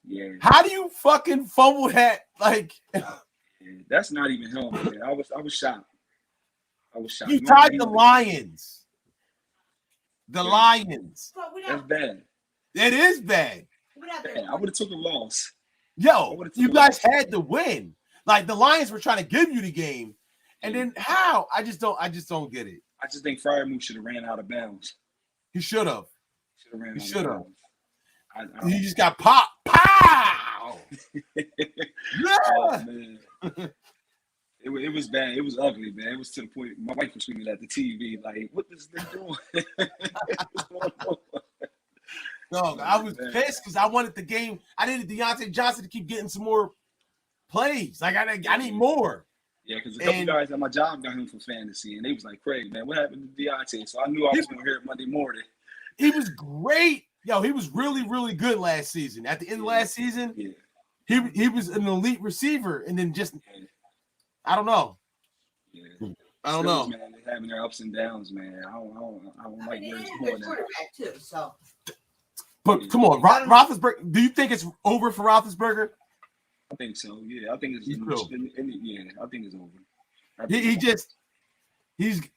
yeah. How do you fucking fumble that? Like, that's not even him, man. I was shocked. You tied the Lions. The Lions. That's bad. It is bad. I would have took a loss. Yo, you guys had to win. Like the Lions were trying to give you the game, and then how? I just don't get it. I just think Fryermuth should have ran out of bounds. He should have. He should have. He just got popped. Pow! Yeah. Oh, man. It was bad. It was ugly, man. It was to the point my wife was screaming at the TV, like, "What is this doing?" What's going on? No, I was pissed because I wanted the game. I needed Deontay Johnson to keep getting some more plays. Like I need more. Yeah, because a couple guys at my job got him for fantasy, and they was like, "Craig, man, what happened to Deontay?" So I knew I was going to hear it Monday morning. He was great. Yo, he was really, really good last season. At the end of last season, he was an elite receiver, and then just I don't know. Yeah. I don't know. Man, they're having their ups and downs, man. I don't like where it's going. Quarterback too, so. But come on, Roethlisberger. Do you think it's over for Roethlisberger? I think so. Yeah, I think it's I think it's over.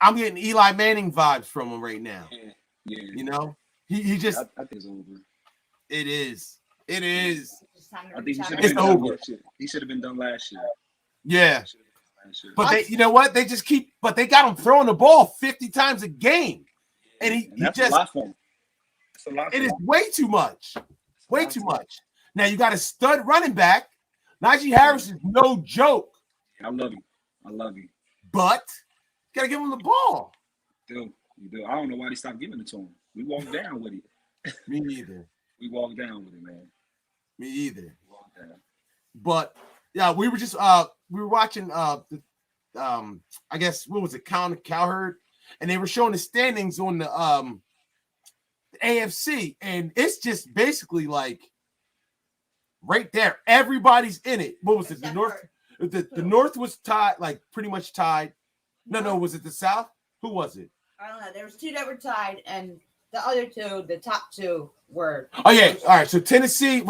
I'm getting Eli Manning vibes from him right now. Yeah. You know, he just. I think it's over. It is. I think it's over. He should have been done last year. Yeah. But they, you know what? They just keep. But they got him throwing the ball 50 times a game, and he that's just. A lot for him. It is way too much. Way too much. Now you got a stud running back. Najee Harris is no joke. I love you. But you gotta give him the ball. You do. I don't know why they stopped giving it to him. We walked down with it. Me neither. We walked down with it, man. Me either. But yeah, we were watching I guess what was it, Cowherd, and they were showing the standings on the AFC, and it's just basically like right there. Everybody's in it. What was it? The North? The North was tied, like pretty much tied. No, was it the South? Who was it? I don't know. There was two that were tied, and the other two, the top two, were. Oh yeah, all right. So Tennessee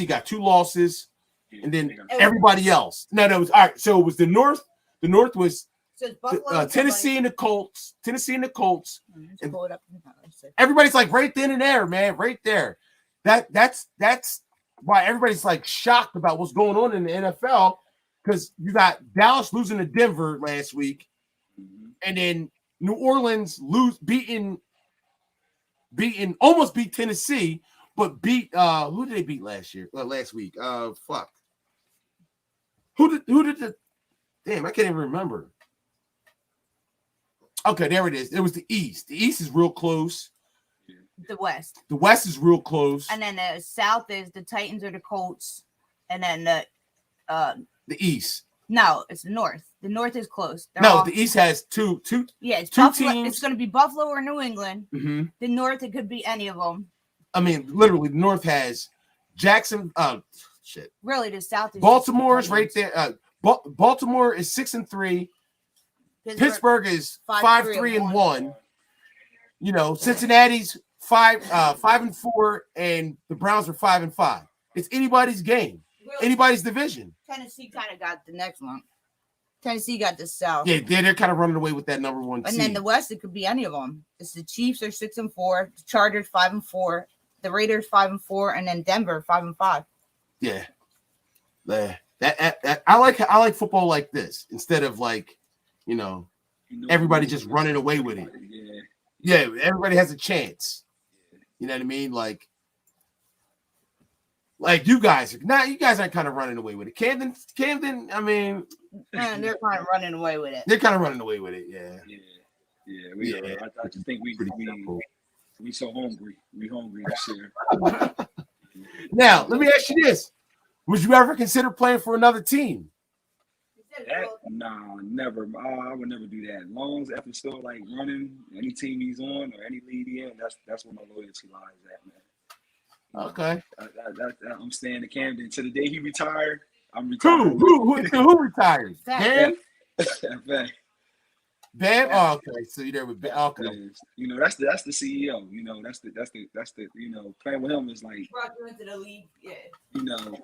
got 2 losses, and then everybody else. No, it was all right. So it was the North. The North was Tennessee and the Colts. And everybody's like right then and there, man, right there. That's why everybody's like shocked about what's going on in the NFL, because you got Dallas losing to Denver last week, and then New Orleans almost beat Tennessee, but beat who did they beat last week? Fuck. Who did the damn? I can't even remember. Okay, there it is. It was the East. The East is real close. The West. The West is real close. And then the South is the Titans or the Colts, and then the East. No, it's the North. The North is close. The East has two. Yeah, it's two Buffalo. teams. It's going to be Buffalo or New England. Mm-hmm. The North, it could be any of them. I mean, literally, the North has Jackson. Shit. Really, the South is Baltimore is right there. Baltimore is 6-3. Pittsburgh is 5-3-1. You know, Cincinnati's 5-4, and the Browns are 5-5. It's anybody's game, anybody's division. Tennessee kind of got the next one. Tennessee got the South. Yeah, they're kind of running away with that number one seed. And then the West, it could be any of them. It's the Chiefs are 6-4, the Chargers 5-4, the Raiders 5-4, and then Denver 5-5. Yeah, that I like football like this instead of like, you know, everybody just running away with it. Yeah, everybody has a chance. You know what I mean? Like you guys aren't kind of running away with it. Camden, I mean, they're kind of running away with it. They're kind of running away with it, yeah. I just think we so hungry. We hungry this year. Now, let me ask you this. Would you ever consider playing for another team? Nah, never. I would never do that. As long as after still like running any team he's on or any league he in, that's where my loyalty lies at, man. Okay. I'm staying in Camden to the day he retired. I'm retired. Who retired? Bam? Bam? Yeah. Oh, okay. So you're there with Bam. Okay. You know, that's the CEO. You know, that's the you know, playing with him is like brought you into the league. Yeah. You know.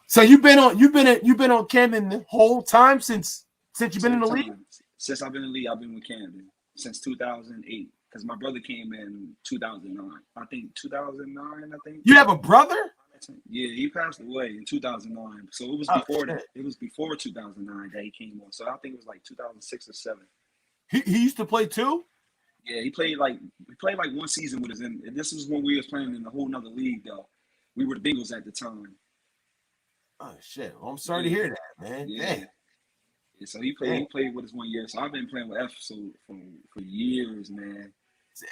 So you've been on Camden the whole time since you've been in the league? Since I've been in the league, I've been with Camden since 2008. Because my brother came in 2009. I think 2009. I think. You have a brother? Yeah, he passed away in 2009. So it was before that. It was before 2009 that he came on. So I think it was like 2006 or 7. He used to play too? Yeah, he played like one season with us. And this was when we was playing in a whole nother league though. We were the Bengals at the time. Oh shit! Well, I'm sorry to hear that, man. Yeah. So he played with us 1 year. So I've been playing with F for years, man.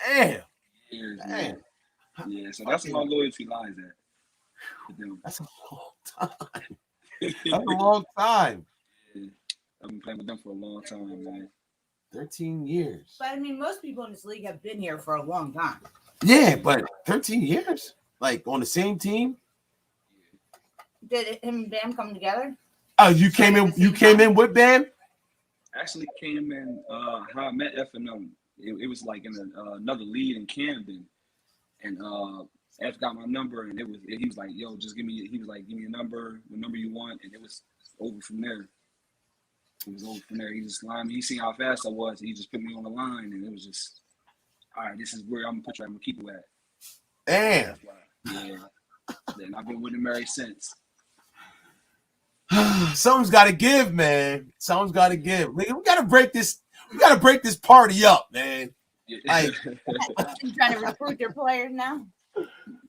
Damn. Years, man. Yeah. So that's where my loyalty lies at. That's a long time. That's a long time. Yeah. I've been playing with them for a long time, man. 13 years. But I mean, most people in this league have been here for a long time. Yeah, but 13 years, like on the same team. Did him and Bam come together? Oh, you came in with Bam? Actually came in how I met F&O. It was like in another lead in Camden. And F got my number and he was like, yo, just give me a number, the number you want, and it was over from there. It was over from there. He just lined me. He seen how fast I was. He just put me on the line, and it was just, all right, this is where I'm gonna put you. I'm gonna keep you at. Damn. Yeah. Then I've been with him ever since. Something's got to give, man. Something's got to give. We got to break this. We got to break this party up, man. Like, you trying to recruit their players now?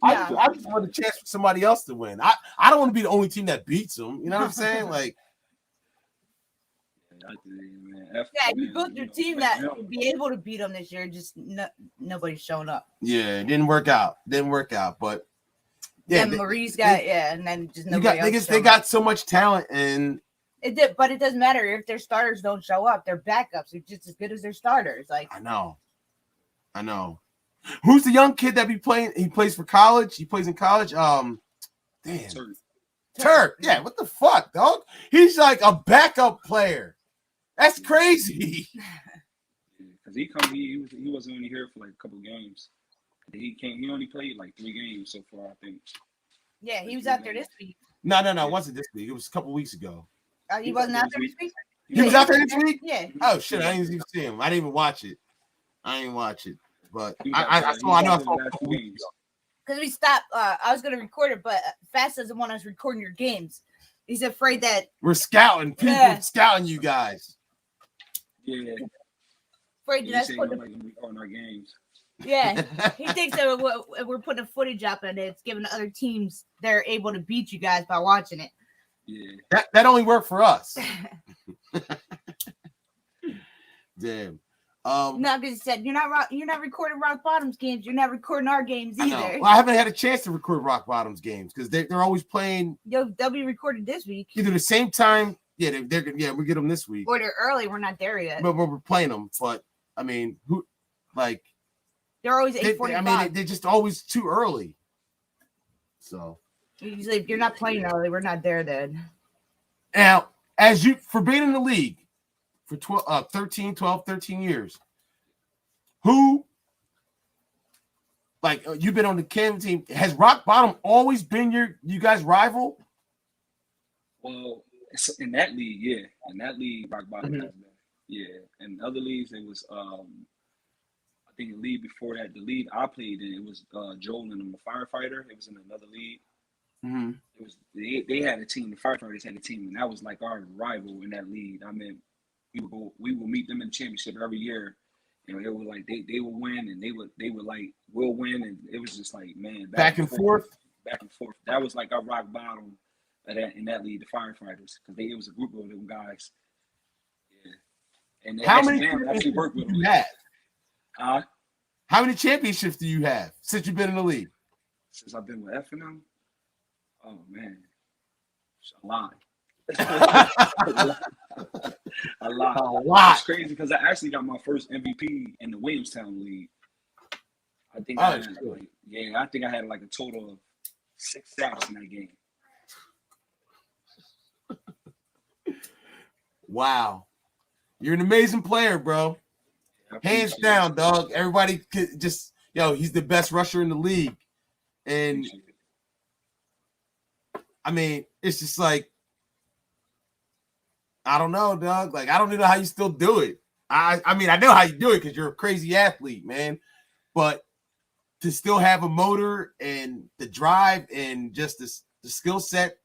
I just want a chance for somebody else to win. I don't want to be the only team that beats them. You know what I'm saying? Like, yeah, you built your team that would be able to beat them this year. Just nobody's showing up. Yeah, it didn't work out. But yeah, Maurice got and then just nobody else. They got so much talent, and it did, but it doesn't matter if their starters don't show up. Their backups are just as good as their starters. Like I know. Who's the young kid that be playing? He plays for college. He plays in college. Damn. Turk. Yeah, what the fuck, dog? He's like a backup player. That's crazy. Because he wasn't only here for like a couple games. He only played like 3 games so far, I think. Yeah, he was out there this week. No, it wasn't this week. It was a couple weeks ago. He wasn't out there this week? He was out there this week? Yeah. Oh shit, I didn't even see him. I didn't even watch it. But I saw a couple weeks ago. Because we stopped. I was gonna record it, but Fast doesn't want us recording your games. He's afraid that we're scouting people, scouting you guys. Yeah. Afraid that's recording our games. Yeah, he thinks that we're putting footage up and it's giving other teams they're able to beat you guys by watching it. Yeah, that only worked for us. Damn. No, because he said you're not recording Rock Bottom's games. You're not recording our games either. I know. Well, I haven't had a chance to record Rock Bottom's games because they're always playing. They'll be recorded this week. Either the same time Yeah, we get them this week. Or they're early. We're not there yet. But we're playing them. But I mean, they're always 8:45. I mean, they're just always too early. So usually, if you're not playing early, we're not there then. Now, for being in the league for 13 years, who, you've been on the Camden team, has Rock Bottom always been you guys' rival? Well, in that league, yeah. In that league, Rock Bottom has been. Yeah. In other leagues, it was, I think the league before that, the league I played in, it was Joel and the Firefighter. It was in another league. Mm-hmm. It was they had a team. The Firefighters had a team, and that was like our rival in that league. I mean, we would meet them in the championship every year. You know, it was like they would win, and they would like we'll win, and it was just like, man, back and forth. That was like our Rock Bottom in that league, the Firefighters, because it was a group of them guys. Yeah, and how many actually worked with them. You have? How many championships do you have since you've been in the league? Since I've been with F&M? Oh man, a lot. A lot. It's crazy because I actually got my first MVP in the Williamstown League. I think I had like a total of 6 sacks in that game. Wow, you're an amazing player, bro. Hands down, dog. Everybody just he's the best rusher in the league, and I mean, it's just like, I don't know, dog. Like, I don't even know how you still do it. I mean, I know how you do it because you're a crazy athlete, man. But to still have a motor and the drive and just the skill set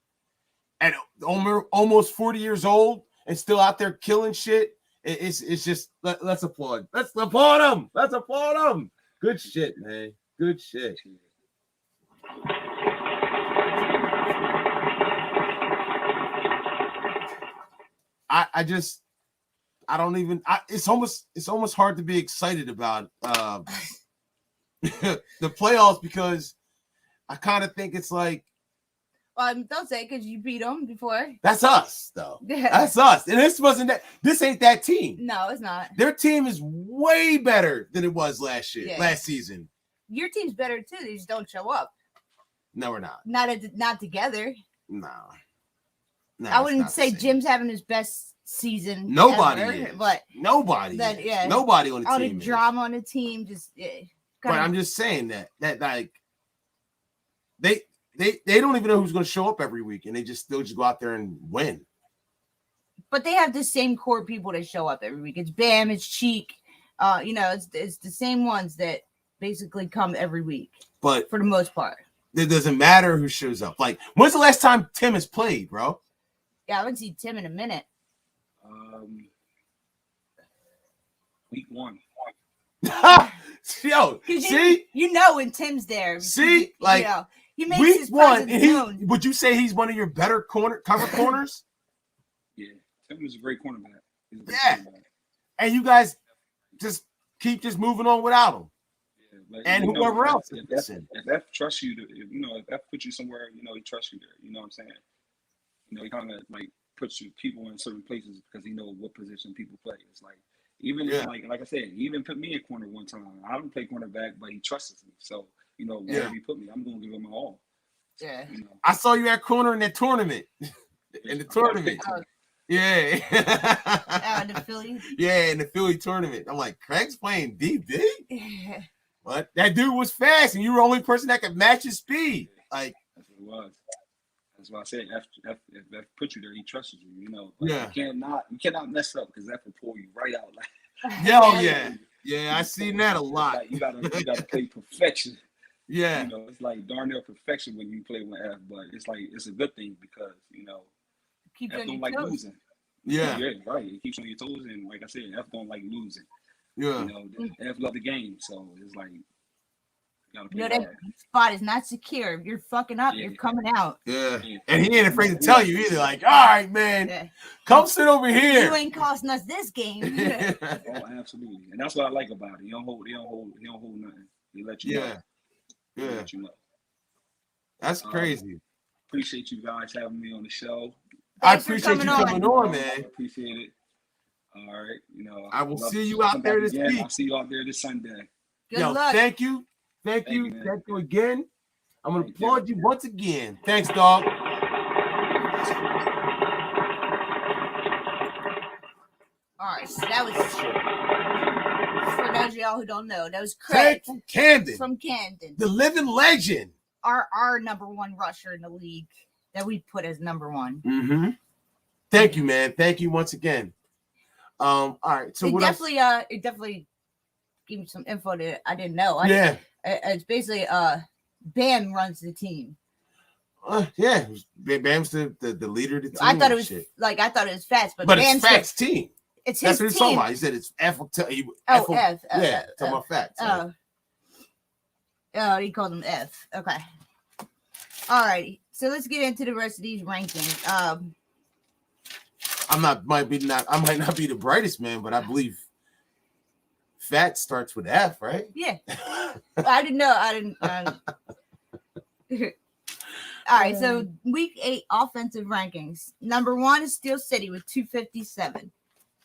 at almost 40 years old and still out there killing shit, it's just, let's applaud. Let's applaud him. Let's applaud him. Good shit, man. Good shit. It's almost hard to be excited about the playoffs because I kind of think it's like, well, don't say because you beat them before. That's us, though. Yeah. That's us, and this ain't that team. No, it's not. Their team is way better than it was last season. Your team's better too. They just don't show up. No, we're not. Not together. No. I wouldn't say Jim's having his best season. Nobody ever, is. But nobody. Nobody on the team. All the drama on the team, but I'm just saying that like they don't even know who's going to show up every week, and they just go out there and win. But they have the same core people that show up every week. It's Bam, it's Cheek. It's the same ones that basically come every week. But for the most part, it doesn't matter who shows up. Like, when's the last time Tim has played, bro? Yeah, I haven't seen Tim in a minute. Week 1. Yo, see? When Tim's there. See? Like, he makes week his 1, known. Would you say he's one of your better cover corners? Yeah, Tim is a great cornerback. Cornerback. And you guys just keep moving on without him. Yeah, and whoever else. If F trusts you, if F puts you somewhere, he trusts you there. You know what I'm saying? He kind of like puts people in certain places because he knows what position people play. It's like, even if, like I said, he even put me in corner one time. I don't play cornerback, but he trusts me. So, wherever he put me, I'm going to give him my all. Yeah. I saw you at corner in that tournament. In the tournament. Yeah. In the Philly? Yeah, in the Philly tournament. I'm like, Craig's playing DB? But that dude was fast, and you were the only person that could match his speed. Like, that's what it was. That's why I said F put you there, he trusts you. Yeah. You cannot mess up because F will pull you right out. Like, yeah, I seen that a lot. Like, you gotta play perfection. Yeah. It's like darn near perfection when you play with F, but it's like it's a good thing because F don't like losing. Yeah. Yeah, right. It keeps you on your toes, and like I said, F don't like losing. Yeah. F love the game, so it's like that spot is not secure. If you're fucking up, you're coming out. Yeah. And he ain't afraid to tell you either. Like, all right, man, come sit over here. You ain't costing us this game. Oh, absolutely. And that's what I like about it. He don't hold nothing. He let you know. Yeah. Let you know. That's crazy. Appreciate you guys having me on the show. I Thanks for appreciate you coming on, man. Appreciate it. All right, I will love see to you out come there back this again. week. I'll see you out there this Sunday. Good Yo, luck. thank you man. again. I'm gonna Thank applaud you. you once again. Thanks, dog. All right, so that was for those of y'all who don't know. That was Craig Craig from Camden, from Camden, the living legend. our number one rusher in the league that we put as number one. Mm-hmm. Thank you, man. Thank you once again. All right. So it what definitely else? it definitely gave me some info that I didn't know. It's basically Bam runs the team. Yeah, Bam's the leader of the team. I thought it was I thought it was Fats, but Bam's it's Fats' team. It's That's his what he's team. talking about. He said it's F. Yeah, talking about Fats. Oh, he called him F. Okay. All righty. So let's get into the rest of these rankings. I might not be the brightest man, but I believe Fat starts with F, right? Yeah. I didn't know. All right, so week 8 offensive rankings. Number 1 is Steel City with 257.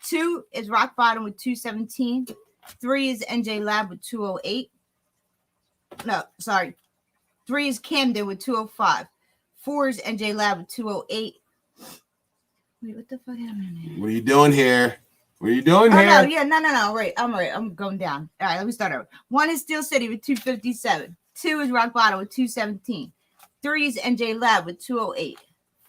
2 is Rock Bottom with 217. 3 is NJ Lab with 208. No, sorry. 3 is Camden with 205. 4 is NJ Lab with 208. Wait, what the fuck happened here? What are you doing here? Right. I'm going down. All right, let me start over. 1 is Steel City with 257. 2 is Rock Bottom with 217. 3 is NJ Lab with 208.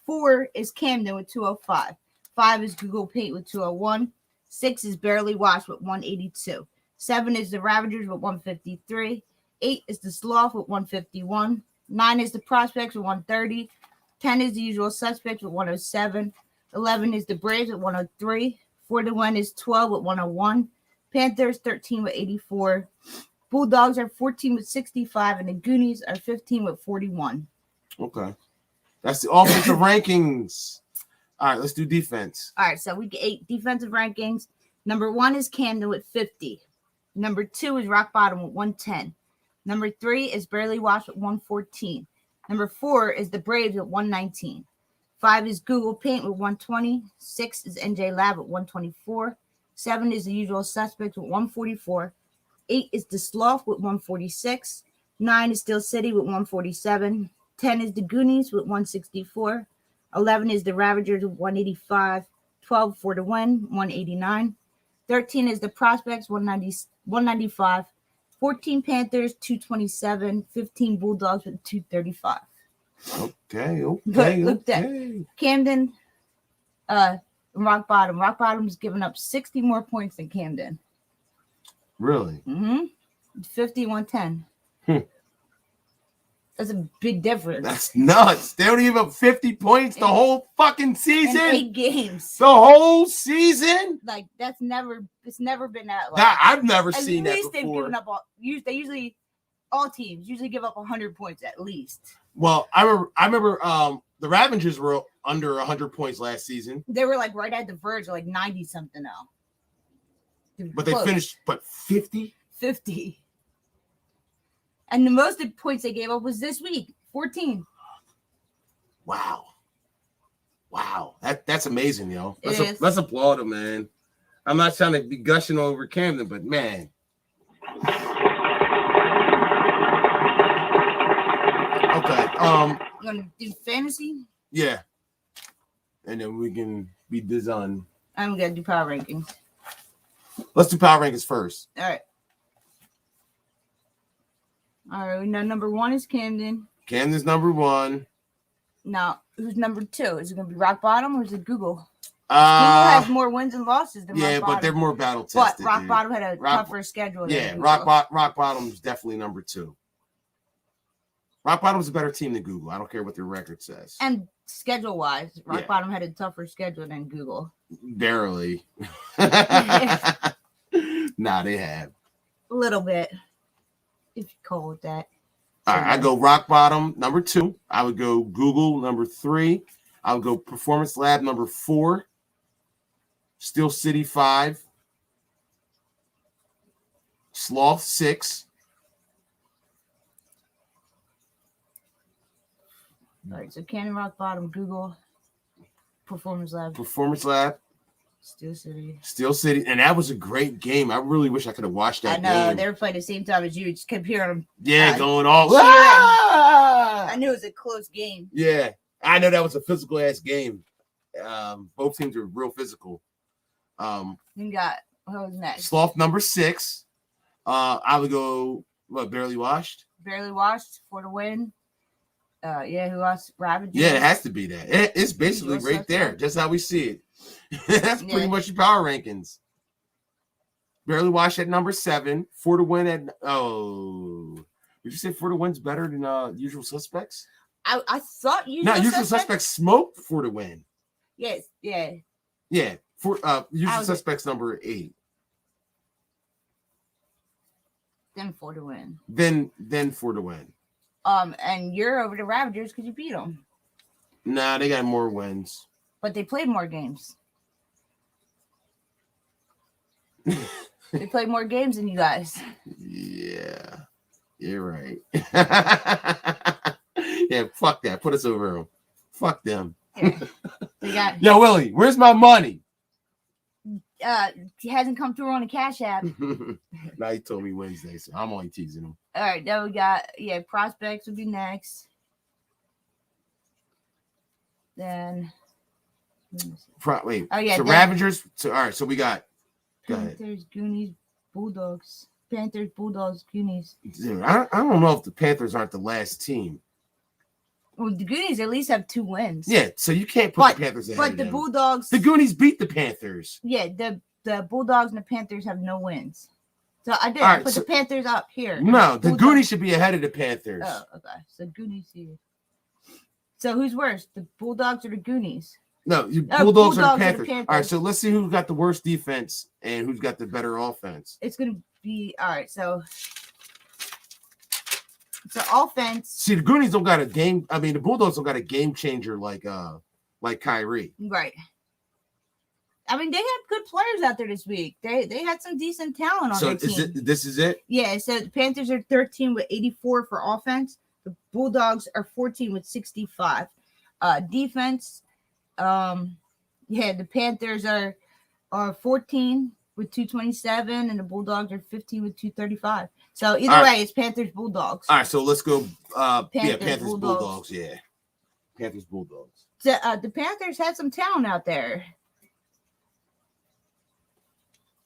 4 is Camden with 205. 5 is Google Paint with 201. 6 is Barely Washed with 182. 7 is the Ravagers with 153. 8 is the Sloth with 151. 9 is the Prospects with 130. 10 is the Usual Suspects with 107. 11 is the Braves with 103. 41 is 12 with 101. Panthers 13 with 84. Bulldogs are 14 with 65, and the Goonies are 15 with 41. Okay. That's the offensive rankings. All right, let's do defense. All right, so week 8 defensive rankings. Number 1 is Camden with 50. Number 2 is Rock Bottom with 110. Number 3 is Barely Washed with 114. Number 4 is the Braves with 119. 5 is Google Paint with 120. 6 is NJ Lab with 124. 7 is the Usual Suspects with 144. 8 is the Sloth with 146. 9 is Steel City with 147. 10 is the Goonies with 164. 11 is the Ravagers with 185. 12 for the Win, 189. 13 is the Prospects, 195. 14 Panthers, 227. 15 Bulldogs with 235. Okay. Look at that. Camden, Rock Bottom. Rock Bottom's given up 60 more points than Camden. Really? 50, 110. That's a big difference. That's nuts. They don't even have 50 points the whole fucking season. In 8 games. The whole season? Like it's never been that. I've never seen that before. At least they've given up they usually all teams usually give up 100 points at least. Well, I remember the Ravagers were under 100 points last season. They were like right at the verge of like 90 something now. But they finished 50? 50. And the most points they gave up was this week, 14. Wow. That's amazing, yo. Let's applaud them, man. I'm not trying to be gushing over Camden, but man. Okay. You want to do fantasy? Yeah. And then we can be done. I'm gonna do power rankings. Let's do power rankings first. All right. Now number 1 is Camden. Camden's number 1. Now, who's number 2? Is it going to be Rock Bottom or is it Google? Google has more wins and losses than Rock Bottom. Yeah, but they're more battle tested. But Rock Bottom had a tougher schedule. Yeah, Rock Bottom's definitely number 2. Rock Bottom's a better team than Google. I don't care what their record says. And schedule-wise, Rock Bottom had a tougher schedule than Google. Barely. Nah, they have. A little bit. If you call it that. All right, I go Rock Bottom number 2. I would go Google number 3. I would go Performance Lab number 4. Steel City 5. Sloth 6. All right, so Cannon, Rock Bottom, Google, Performance Lab. Performance Lab. Steel City. Steel City. And that was a great game. I really wish I could have watched that I know. game. They were playing the same time as you. Just kept hearing them. Yeah, going all. I knew it was a close game. Yeah. I know that was a physical ass game. Both teams were real physical. You got, what was next? Sloth number 6. I would go, Barely Washed? Barely Washed for the win. Who lost? Ravagers. Yeah, it has to be that. It's basically right there. Just how we see it. That's pretty much your power rankings. Barely Washed at number 7. For the Win at, did you say For the Win's better than Usual Suspects? I thought Usual Suspects smoked For the Win. Yes, yeah. Yeah, for Usual Suspects number 8. Then For the Win. Then For the Win. And you're over the Ravagers because you beat them. Nah, they got more wins. But they played more games. They played more games than you guys. Yeah, you're right. Yeah, fuck that. Put us over them. Fuck them. Yeah. Yo, Willie, where's my money? He hasn't come through on the Cash App. Now he told me Wednesday, so I'm only teasing him. All right, then we got Prospects will be next. Then Ravagers. So all right, so we got Panthers, Goonies, Bulldogs. Panthers, Bulldogs, Goonies. Dude, I don't know if the Panthers aren't the last team. Well, the Goonies at least have 2 wins. Yeah, so you can't put the Panthers ahead. But of the them. Bulldogs, the Goonies beat the Panthers. Yeah, the Bulldogs and the Panthers have no wins. So I did put the Panthers up here. No, the Goonies should be ahead of the Panthers. Oh, okay. So Goonies here. So who's worse, the Bulldogs or the Goonies? No, Bulldogs or the Panthers. All right, so let's see who's got the worst defense and who's got the better offense. It's gonna be all right. So offense. See, the Goonies don't got a game. I mean, the Bulldogs don't got a game changer like Kyrie. Right. I mean, they had good players out there this week. They had some decent talent on their team. This is it? Yeah, so the Panthers are 13 with 84 for offense. The Bulldogs are 14 with 65. Defense, the Panthers are 14 with 227, and the Bulldogs are 15 with 235. So either way, it's Panthers Bulldogs. All right, so let's go. Panthers Bulldogs. Yeah, Panthers Bulldogs. So, the Panthers had some talent out there.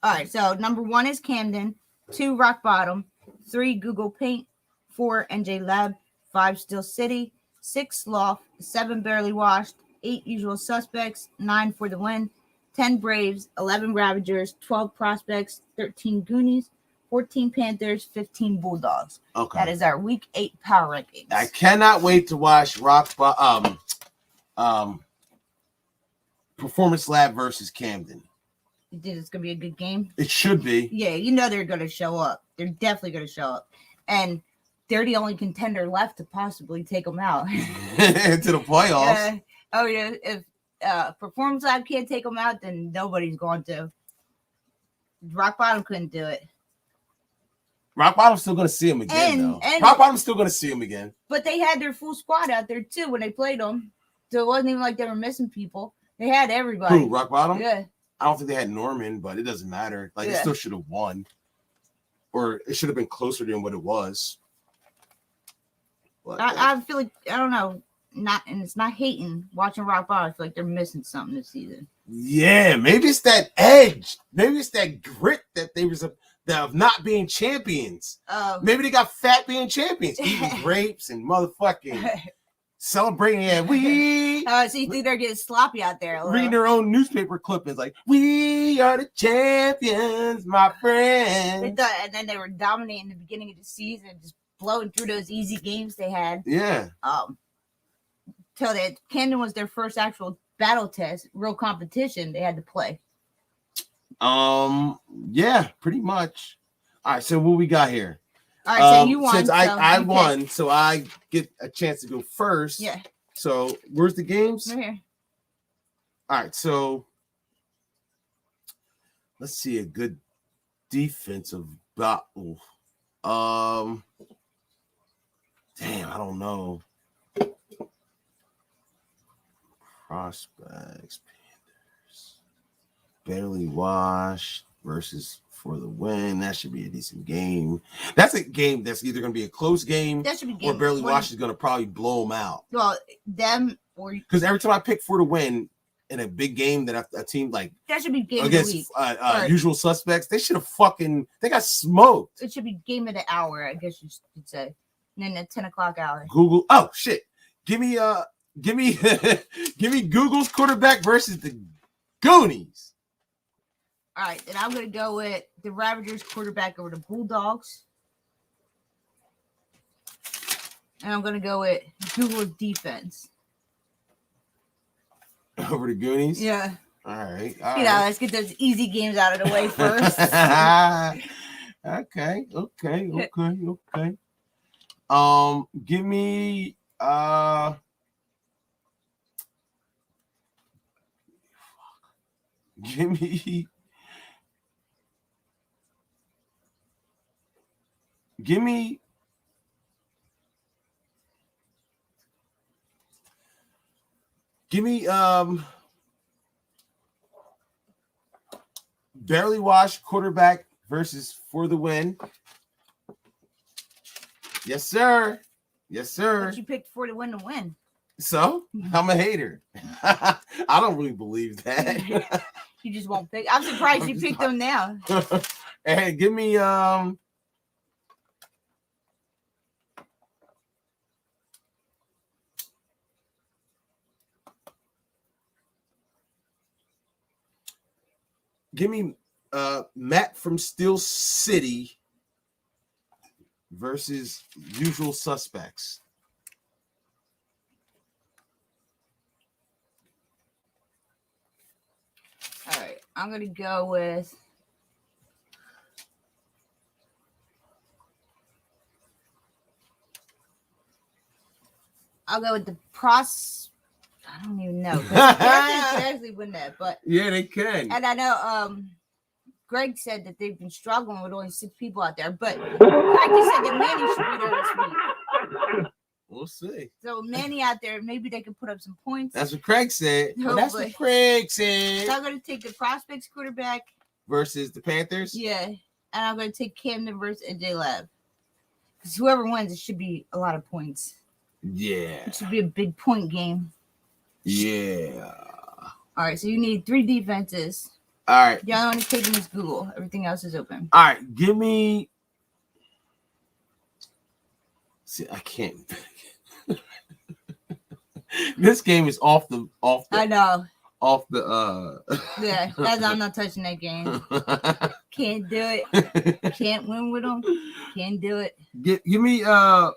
All right, so number 1 is Camden, 2 Rock Bottom, 3 Google Paint, 4 NJ Lab, 5 Steel City, 6 Sloth, 7 Barely Washed, 8 Usual Suspects, 9 For the Win, 10 Braves, 11 Ravagers, 12 Prospects, 13 Goonies, 14 Panthers, 15 Bulldogs. Okay. That is our Week 8 power rankings. I cannot wait to watch Performance Lab versus Camden. You think it's going to be a good game? It should be. Yeah, they're going to show up. They're definitely going to show up. And they're the only contender left to possibly take them out. To the playoffs. If Performance Lab can't take them out, then nobody's going to. Rock Bottom couldn't do it. Rock Bottom's still going to see him again, though. Rock Bottom's still going to see him again. But they had their full squad out there, too, when they played them. So it wasn't even like they were missing people. They had everybody. Who, Rock Bottom? Yeah. I don't think they had Norman, but it doesn't matter. Like, They still should have won. Or it should have been closer than what it was. But, I feel like, I don't know, it's not hating watching Rock Bottom. I feel like they're missing something this season. Yeah, maybe it's that edge. Maybe it's that grit that they was of not being champions. Maybe they got fat being champions, eating grapes and motherfucking celebrating. Yeah, so you think they're getting sloppy out there? Reading their own newspaper clippings like, "We are the champions, my friends." And then they were dominating the beginning of the season, just blowing through those easy games they had. Yeah. Till that Camden was their first actual battle test, real competition they had to play. Yeah, pretty much. All right, so what we got here? All right, so you won. Since I won, so I get a chance to go first. Yeah. So where's the games? Right here. All right, so let's see a good defensive battle. Damn, I don't know. Prospects, Panthers. Barely washed versus for the win. That should be a decent game. That's a game that's either going to be a close game, That should be or game barely one. washed is going to probably blow them out. Well, them or because every time I pick for the win in a big game that a team like that should be game against of the week. Usual Suspects, they should have they got smoked. It should be game of the hour, I guess you could say. And then the 10 o'clock hour. Google. Oh shit! Give me Google's quarterback versus the Goonies. All right, then I'm going to go with the Ravagers quarterback over the Bulldogs. And I'm going to go with Google's defense. Over the Goonies? Yeah. All right. Let's get those easy games out of the way first. Okay. Give me barely washed quarterback versus for the win. Yes, sir. But you picked for to win. So I'm a hater. I don't really believe that. You just won't pick. I'm surprised you picked them now. And give me Matt from Steel City versus Usual Suspects. All right, I'm going to go with the I don't even know. They can actually win that, but yeah, they can. And I know Greg said that they've been struggling with only 6 people out there, but I just said that Manny should be there this week. We'll see. So Manny out there, maybe they can put up some points. That's what Craig said. Hopefully. That's what Craig said. So I'm going to take the Prospects quarterback versus the Panthers. Yeah, and I'm going to take Camden versus NJ Lab. Because whoever wins, it should be a lot of points. Yeah. It should be a big point game. Yeah. All right, so you need 3 defenses. All right. The only one to take them is Google. Everything else is open. All right, give me. See, I can't. This game is off the. I know. Off the. Yeah, I'm not touching that game. Can't do it. Can't win with them. Can't do it. Give me the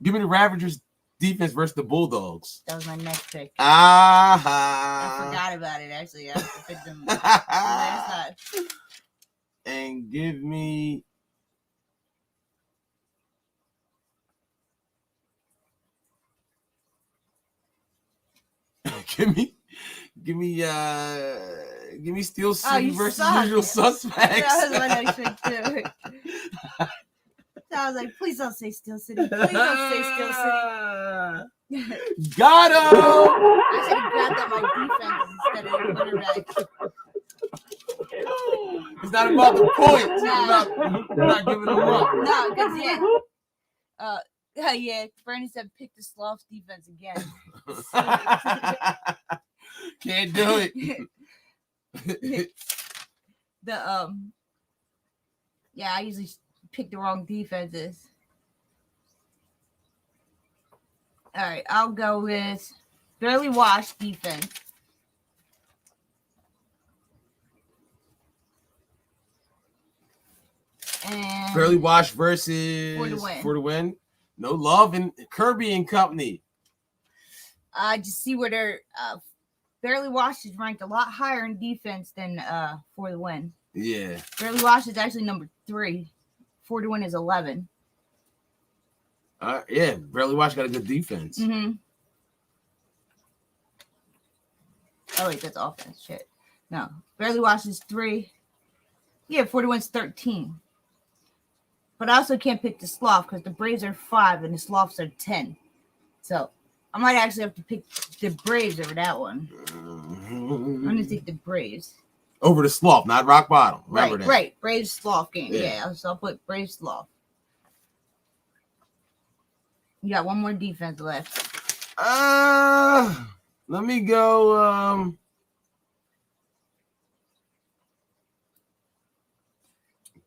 Ravagers defense versus the Bulldogs. That was my next pick. I forgot about it, actually. I picked them last time. And give me Steel City versus Usual Suspects. That was my next pick too. So I was like, please don't say Steel City. Please don't say Steel City. Got him! I should have grabbed up my defense instead of the quarterback. It's not about the points. We're not giving them up. No, because yeah, Bernie said pick the Sloth's defense again. Can't do it. I usually pick the wrong defenses. All right, I'll go with barely washed defense. And barely washed versus for the win. No love in Kirby and company. Just see where they're barely washed is ranked a lot higher in defense than for the win. Yeah. Barely washed is actually number 3. For the win is 11. Yeah, barely washed got a good defense. Mm-hmm. Oh wait, that's offense. Shit. No, barely washed is 3. Yeah, 41's 13. But I also can't pick the Sloth because the Braves are 5 and the Sloths are 10. So I might actually have to pick the Braves over that one. I'm gonna take the Braves over the Sloth, not Rock Bottom. Remember that. Right. Braves Sloth game. Yeah. So I'll put Braves Sloth. You got one more defense left. Let me go.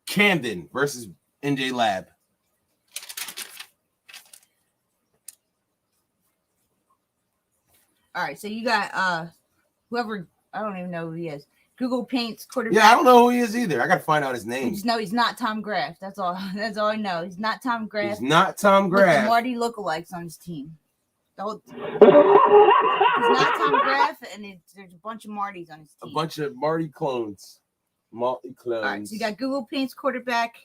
Camden versus NJ Lab. All right, so you got whoever, I don't even know who he is. Google Paint's quarterback. Yeah, I don't know who he is either. I got to find out his name. I just know he's not Tom Graff. That's all. That's all I know. He's not Tom Graff. He's not Tom Graff. With the Marty lookalikes on his team. He's not Tom Graff, and there's a bunch of Martys on his team. A bunch of Marty clones. Marty clones. All right, so you got Google Paint's quarterback,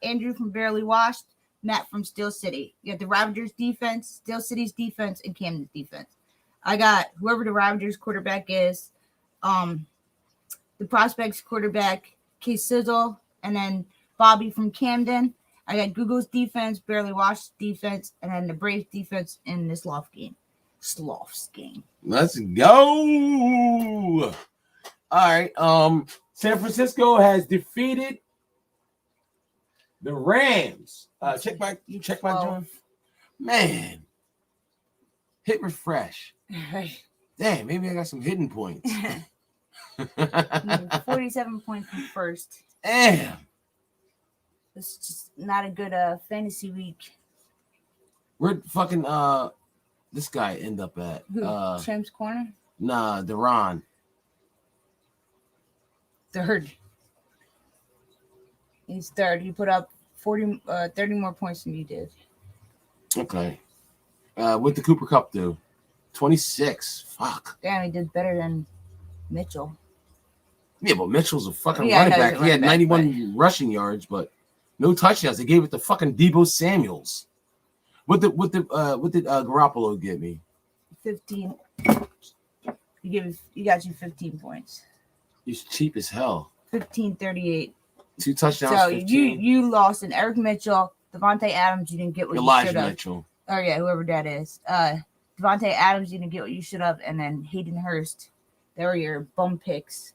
Andrew from Barely Washed, Matt from Steel City. You got the Ravagers defense, Steel City's defense, and Camden's defense. I got whoever the Ravagers quarterback is, the Prospects quarterback, Case Sizzle, and then Bobby from Camden. I got Google's defense, Barely Washed defense, and then the Braves defense in this Sloths game. Let's go. All right. San Francisco has defeated the Rams. Check my joint. Man. Hit refresh. Damn, maybe I got some hidden points. 47 points from first. Damn. It's just not a good fantasy week. Where'd fucking this guy end up at? Who? Champ's Corner? Nah, Deron. Third. He's third. He put up 30 more points than you did. Okay. What did the Cooper Cup do? 26. Fuck. Damn, he did better than Mitchell. Yeah, but Mitchell's a fucking running back. He had 91 rushing yards, but no touchdowns. They gave it to fucking Deebo Samuels. What did Garoppolo give me? 15. He got you 15 points. He's cheap as hell. 15-38. 2 touchdowns. So 15. you lost, and Eric Mitchell, Devontae Adams, you didn't get what Elijah you should have. Mitchell. Oh yeah, whoever that is. Devontae Adams, you didn't get what you should have, and then Hayden Hurst. They were your bum picks.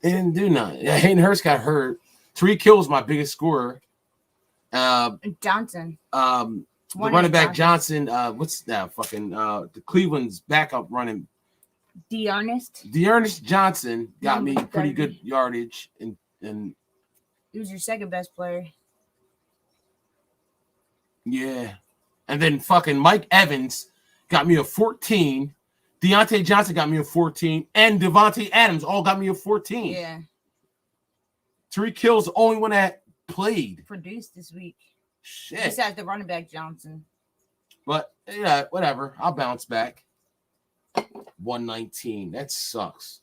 They didn't do nothing. Yeah, Hayden Hurst got hurt. Tariq Hill's my biggest scorer. Johnson. The running back Johnson. What's that? Fucking the Cleveland's backup running. D'Ernest Johnson got me pretty good yardage, and he was your second best player. Yeah, and then fucking Mike Evans got me a 14. Deontay Johnson got me a 14, and Devontae Adams all got me a 14. Yeah. Tariq Hill's the only one that played. Produced this week. Shit. Besides the running back Johnson. But yeah, whatever. I'll bounce back. 119. That sucks.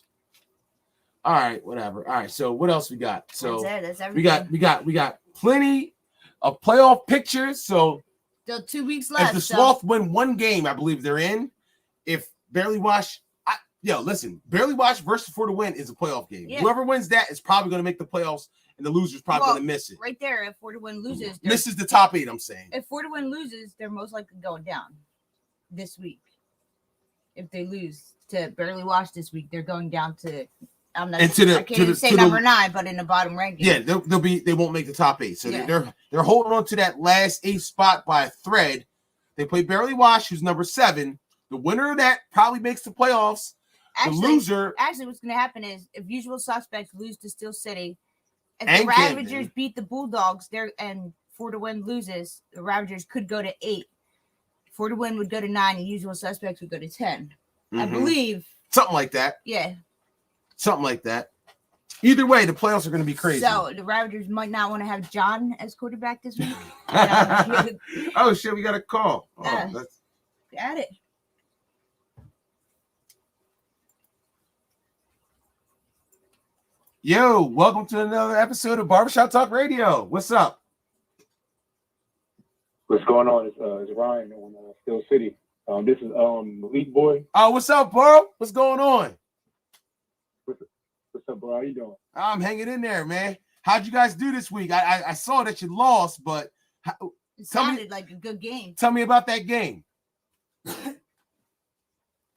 All right, whatever. All right, so what else we got? So that's everything. we got plenty of playoff pictures. So still 2 weeks left. If the Sloth win one game, I believe they're in. If Barely Wash, listen, Barely Wash versus For the Win is a playoff game. Yeah. Whoever wins that is probably going to make the playoffs, and the loser's probably going to miss it. Right there, if For the Win loses, misses the top 8. I'm saying if For the Win loses, they're most likely going down this week. If they lose to Barely Wash this week, they're going down to. I can't even say number 9, but in the bottom ranking. Yeah, they won't make the top 8. So they're holding on to that last 8 spot by a thread. They play Barely Wash, who's number 7. The winner of that probably makes the playoffs. Actually, the loser. Actually, what's going to happen is if Usual Suspects lose to Steel City, if the Ravagers beat the Bulldogs, and For the Win loses, the Ravagers could go to 8. For the Win would go to 9, and Usual Suspects would go to 10. I believe. Something like that. Yeah. Something like that. Either way, the playoffs are going to be crazy. So the Ravagers might not want to have John as quarterback this week. Oh shit, we got a call. Let's got it. Yo, welcome to another episode of Barbershop Talk Radio. What's up? What's going on? It's Ryan on Steel City. This is Malik Boy. Oh, what's up, bro? What's going on? What's up, bro? How you doing? I'm hanging in there, man. How'd you guys do this week? I saw that you lost, but it sounded like a good game. Tell me about that game.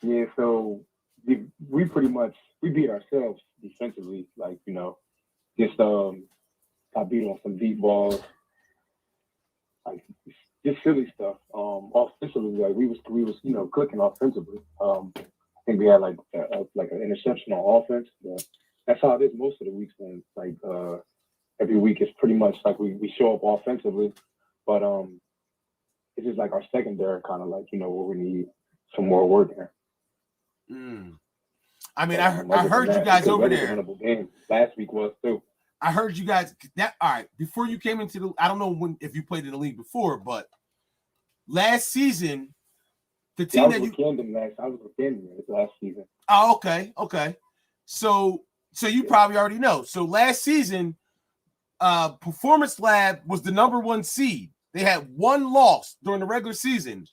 Yeah, so we pretty much we beat ourselves defensively, like, just got beat on some deep balls, like just silly stuff. Offensively, like we was clicking offensively. I think we had like an interception on offense. But that's how it is most of the weeks. When like every week is pretty much like we show up offensively, but it's just like our secondary kind of like where we need some more work there. I mean, I heard you guys over there. Winnable game. Last week was too. I heard you guys that all right before you came into the. I don't know if you played in the league before, but last season, the team that you CAMDEN I was with CAMDEN last season. Oh, okay. So you probably already know. So last season, Performance Lab was the #1 seed. They had one loss during the regular season,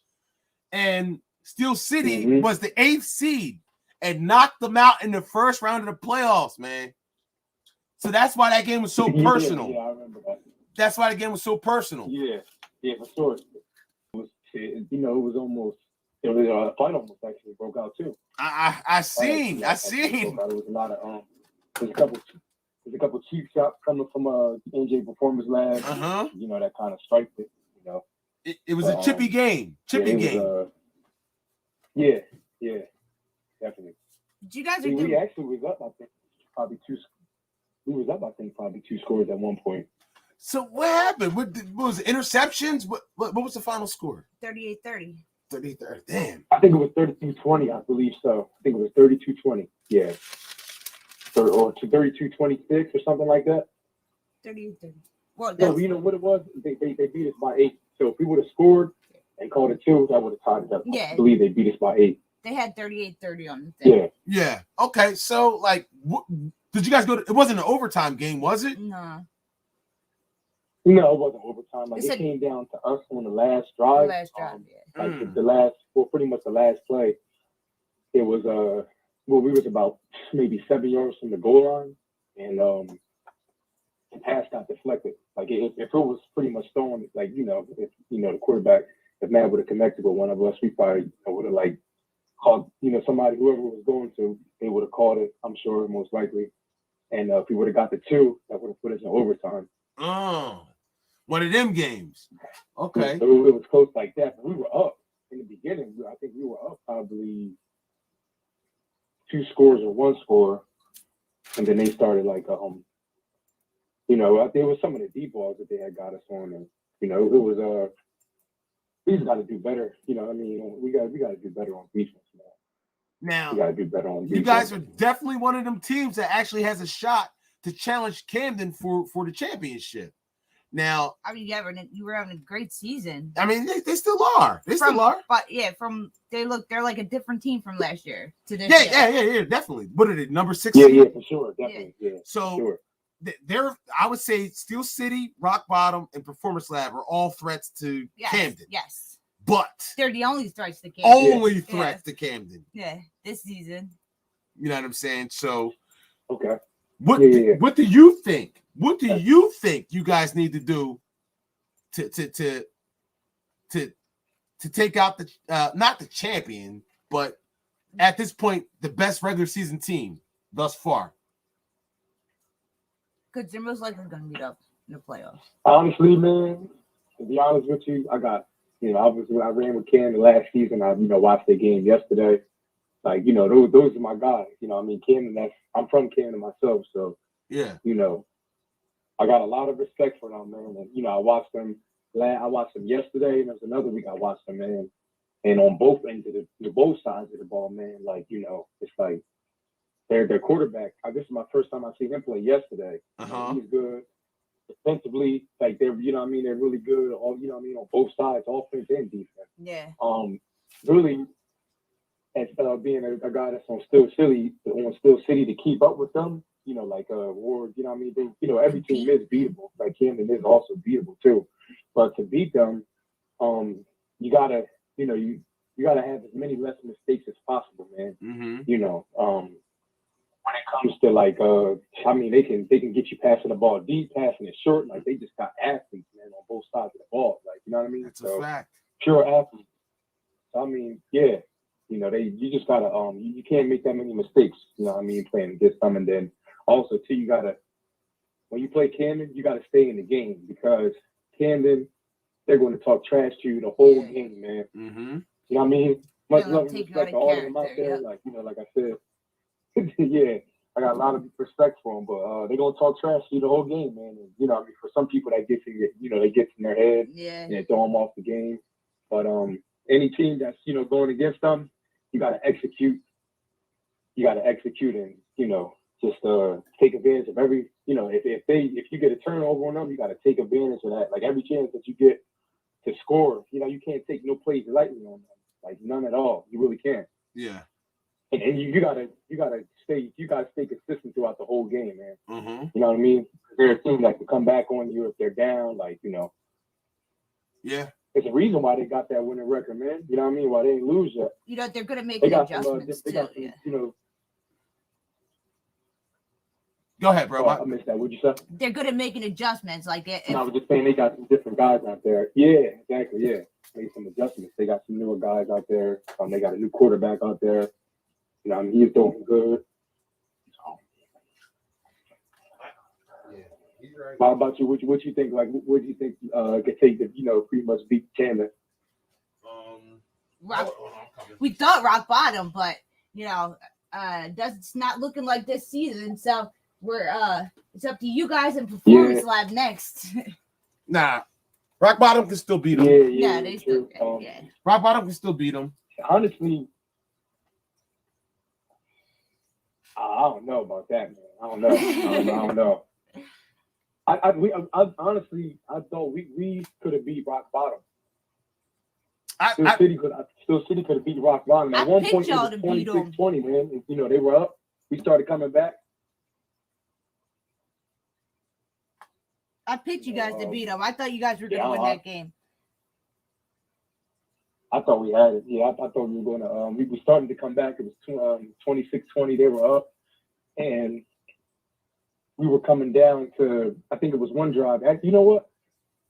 and Steel City was the 8th seed and knocked them out in the first round of the playoffs, man. So that's why that game was so personal. Yeah, I remember that. That's why the game was so personal. Yeah, for sure. It was almost. The fight almost actually broke out too. I seen. It was a lot of there's a couple cheap shots coming from NJ Performance Lab. That kind of striked it. It was a chippy game. Game. Yeah, definitely. Did you guys? We actually was up. I think probably two. We was up. I think probably 2 scores at one point. So what happened? What was it, interceptions? What was the final score? 38-30. 30-30. Damn. I think it was 32-20. I believe so. I think it was 32-20. Yeah. Or to 32-26 or something like that. 38-30. Well, no, you know what it was? They beat us by 8. So if we would have scored and called it 2, that would have tied it up. Yeah. I believe they beat us by 8. They had 38-30 on the thing. Yeah. Okay. So like, did you guys go to? It wasn't an overtime game, was it? No. No, it wasn't overtime. Like it came down to us on the last drive. Pretty much the last play. It was we was about maybe 7 yards from the goal line, and the pass got deflected. Like if it was pretty much thrown, like if the quarterback, if Matt would have connected with one of us, we probably would have like called somebody, whoever was going to, they would have called it. I'm sure most likely, and if we would have got the 2, that would have put us in overtime. Oh, one of them games. Okay. So it was close like that. But we were up in the beginning. I think we were up probably 2 scores or 1 score, and then they started like there was some of the deep balls that they had got us on, and it was we just got to do better. We got to do better on defense, man. Now we got to do better on defense. You guys are definitely one of them teams that actually has a shot to challenge CAMDEN for the championship. Now, I mean, you were having a great season. I mean, they still are. Still are. But yeah, they're like a different team from last year to this year. Yeah, definitely. What are they? Number 6? Yeah, for sure, definitely. Yeah. So sure. They're, I would say, Steel City, Rock Bottom, and Performance Lab are all threats to CAMDEN. Yes. But they're the only threats to CAMDEN. Only threats to CAMDEN. Yeah, this season. You know what I'm saying? So, okay. What do you think? What do you think you guys need to do to take out the not the champion, but at this point the best regular season team thus far? Because they're most likely going to meet up in the playoffs. Honestly, man, to be honest with you, I got I ran with Cam last season. I watched their game yesterday. Like those are my guys. Camden. I'm from Camden myself, so yeah. I got a lot of respect for them, man. And I watched them. I watched them yesterday, and there was another week I watched them, man. And on both ends of both sides of the ball, man, like it's like their quarterback. This is my first time I see him play yesterday. He's good defensively. Like they're they're really good. All on both sides, offense and defense. Yeah. Really, as being a guy that's on Steel City to keep up with them. Ward, they, every team is beatable. Like Camden is also beatable too. But to beat them, you gotta have as many less mistakes as possible, man. When it comes to they can get you passing the ball deep, passing it short. Like they just got athletes, man, on both sides of the ball. Like, you know what I mean? That's a fact. Pure athletes. So, yeah. You know, you just gotta you can't make that many mistakes. You know what I mean, playing against them, and then also too, you gotta when you play Camden, you gotta stay in the game because Camden, they're going to talk trash to you the whole game, man. Mm-hmm. You know what I mean? Much They'll love and take you out respect of to all of them out character, there. yep. Like, you know, like I said, yeah, I got a lot of respect for them, but they're going to talk trash to you the whole game, man. And, you know, I mean, for some people that gets in, you know, they get in their head Yeah. and they throw them off the game. But any team that's, you know, going against them, you got to execute. You got to execute and, you know, just take advantage of every, you know, if you get a turnover on them, you got to take advantage of that. Like every chance that you get to score, you know, you can't take no plays lightly on them. Like none at all. You really can't. Yeah. And you gotta stay consistent throughout the whole game, man. Mm-hmm. You know what I mean? They're a team that can come back on you if they're down, like, you know. Yeah. There's a reason why they got that winning record, man. You know what I mean? Why they ain't lose yet. You know, they're gonna make They got adjustments some, too. you know. Go ahead, bro. I missed that. What'd you say? They're good at making adjustments. Like No, I was just saying they got some different guys out there. Yeah, exactly. Yeah, made some adjustments. They got some newer guys out there. They got a new quarterback out there. You know, I mean, he's doing good. How about you? What you think? Like, what do you think could take to, you know, pretty much beat Camden? We thought rock bottom, but you know, it's not looking like this season. So we're it's up to you guys in Performance Lab next. Nah, rock bottom can still beat them. Yeah, they still can. Yeah. Rock bottom can still beat them. Honestly, I don't know about that, man. I don't know. I honestly thought we could have beat rock bottom. Still City could have beat rock bottom. At one point, it was 26-20, man. And, you know, they were up. We started coming back. I picked you guys to beat them. I thought you guys were going to win that game. I thought we had it. Yeah, I thought we were going to. We were starting to come back. It was 26-20. They were up, and we were coming down to. I think it was one drive. You know what?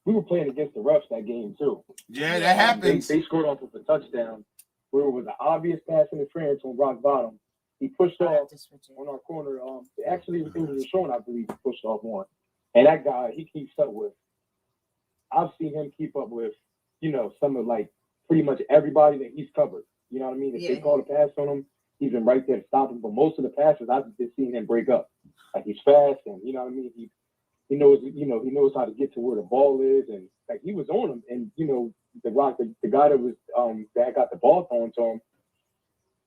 We were playing against the refs that game too. Yeah, that happens. They scored off of a touchdown where it was an obvious pass interference on rock bottom. He pushed off on our corner. Actually, it was a Sean, I believe, he pushed off one. And that guy, he keeps up with. I've seen him keep up with, you know, some of like pretty much everybody that he's covered. You know what I mean? If they call a pass on him, he's been right there to stop him. But most of the passes, I've just seen him break up. Like he's fast, and you know what I mean. He knows how to get to where the ball is, and like he was on him. And you know, the guy that was that got the ball thrown to him,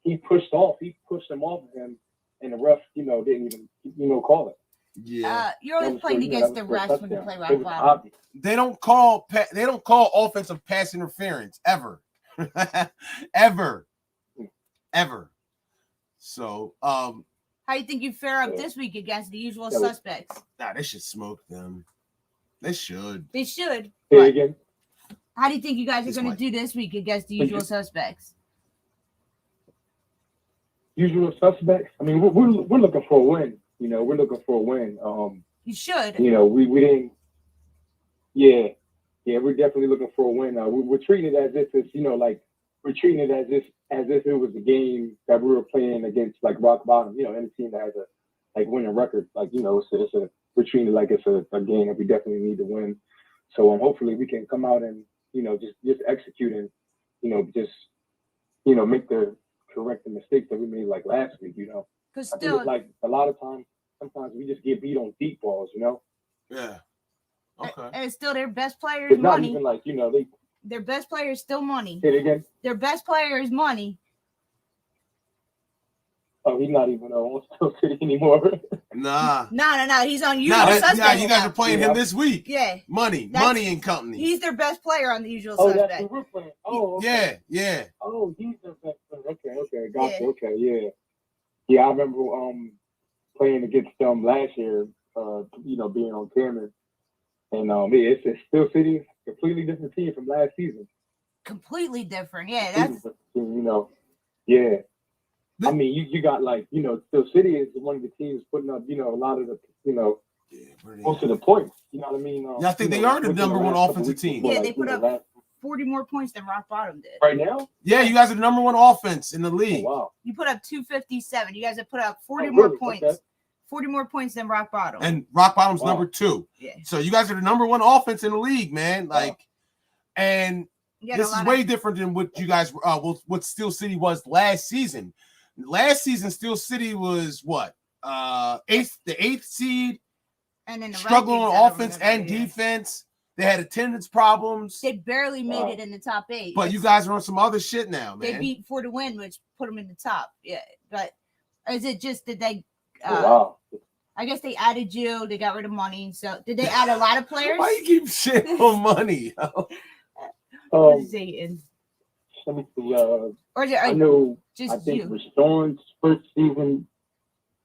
he pushed him off of him, and the ref, you know, didn't even call it. Yeah, you're always playing against the refs when you play rock bottom. Obvious. They don't call offensive pass interference ever, ever. So, how do you think you fare up this week against the usual suspects? Nah, they should smoke them. They should. They should. Say again. How do you think you guys are going to do this week against the usual suspects? Usual suspects. I mean, we're looking for a win. You know, we're looking for a win. You should. You know, we didn't. Yeah, we're definitely looking for a win. We're treating it as if it's, you know, like we're treating it as if it was a game that we were playing against like rock bottom. You know, any team that has a like winning record, like, you know, we're treating it like it's a game that we definitely need to win. So hopefully we can come out and, you know, just execute and, you know, just, you know, make the correct the mistakes that we made like last week. You know, because still like a lot of times. Sometimes we just get beat on deep balls, you know? Yeah. Okay. And still their best player is it's not money. Even like, you know, their best player is still money. Say it again. Their best player is money. Oh, he's not even on Still City anymore. Nah. No. He's on usual suspects. Yeah, you guys are playing him this week. Yeah. Money and company. He's their best player on the usual suspects. Suspect. That's who we're playing. Oh, okay. Yeah. Oh, he's their best player. Okay, gotcha. Yeah. Okay, yeah. Yeah, I remember playing against them last year, you know, being on camera. And it's Still City, completely different team from last season. Completely different. Yeah, that's you know, yeah. I mean, you got like, you know, Still City is one of the teams putting up, you know, a lot of the, you know, most of the points. You know what I mean? I think they are the number one offensive team. Yeah, they put up 40 more points than rock bottom did. Right now? Yeah, you guys are the number one offense in the league. Oh, wow. You put up 257. You guys have put up 40 Oh, more really? points. Okay. 40 more points than rock bottom. And rock bottom's Wow. number 2. Yeah. So you guys are the number one offense in the league, man. Like, and You got this a lot is way different than what you guys what Steel City was last season. Last season, Steel City was what? The 8th seed, and then the struggling rankings, I on don't offense remember, and yeah. defense. They had attendance problems. They barely made it in the top 8. But you guys are on some other shit now, man. They beat For the Win, which put them in the top. Yeah. But is it just that they wow. I guess they added you, they got rid of money. So did they add a lot of players? Why you keep shit on money? Zayton. Let me see. Or is it, I know. just I think you? Rashawn's first season.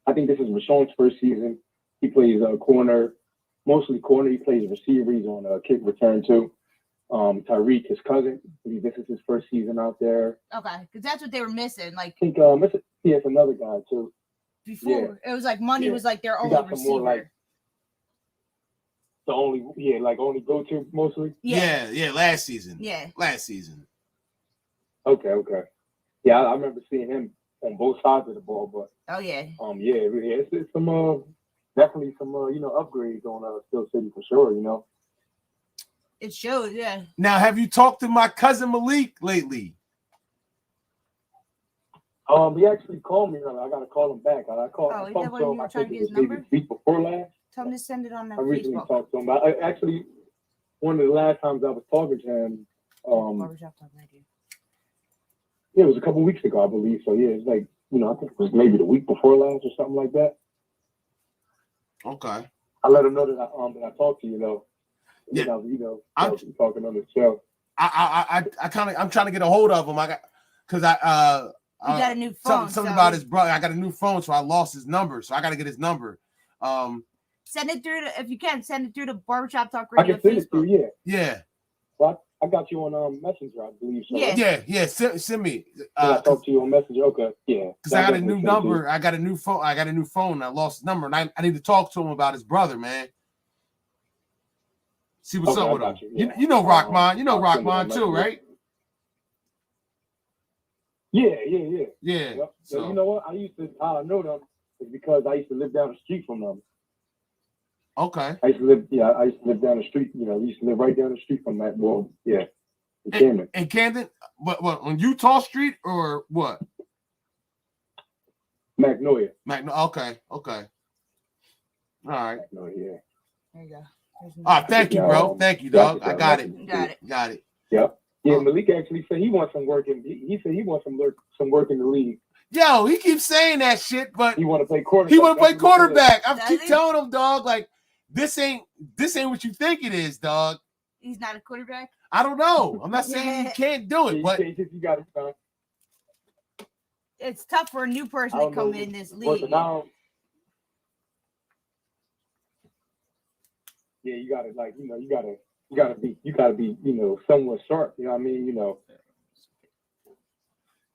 I think this is Rashawn's first season. He plays corner, mostly corner. He plays receiver. He's on a kick return too. Tyreek, his cousin. This is his first season out there. Okay, because that's what they were missing. Like I think it's another guy too. Before it was like money was like their He only got some receiver. more, like, the only only go to mostly. Yeah, last season. Yeah. Last season. Okay. Yeah, I remember seeing him on both sides of the ball, but Oh yeah. It's some definitely some upgrades on Steel City for sure. You know. It shows, yeah. Now, have you talked to my cousin Malik lately? He actually called me. I gotta call him back. I called. Oh, I is talked that why to you him. were I trying think to it get his was maybe number? the week before last. Tell him to send it on I recently Facebook. talked to him. Actually, one of the last times I was talking to him, Barbershop Talk Radio. it was a couple weeks ago, I believe. So yeah, it's like I think it was maybe the week before last or something like that. Okay. I let him know that I talked to you though. Yeah. I'm talking on the show. I'm trying to get a hold of him. You got a new phone. Something so about his brother. I got a new phone, so I lost his number. So I got to get his number. Send it through if you can. Send it through the Barbershop Talk I Radio can send it Facebook. to you. Yeah. Well, I got you on Messenger, I believe. So, Yeah. Yeah. Send me. I talked to you on Messenger. Okay. Yeah. Because I got a new number. I got a new phone. And I lost his number, and I need to talk to him about his brother, man. See what's up with him. You know Rockman. You know Rockman too, right? Yeah. Yeah. Yep. So you know what? I know them because I used to live down the street from them. okay. I used to live down the street. We used to live right down the street from that. Well, yeah. In Camden. In Camden, what on Utah Street or what? Magnolia. Okay. All right. Magnolia. There you go. Thank you, bro. Thank you, dog. I got it. Got it. Yep. Yeah, Malik actually said he wants some work in. He said he wants some work in the league. Yo, he keeps saying that shit, but he want to play quarterback. He want to play quarterback. I keep telling him, dog, like this ain't what you think it is, dog. He's not a quarterback. I don't know. I'm not saying he can't do it, but you got it. It's tough for a new person to come in this league. Yeah, you gotta you gotta be somewhat sharp. You know what I mean?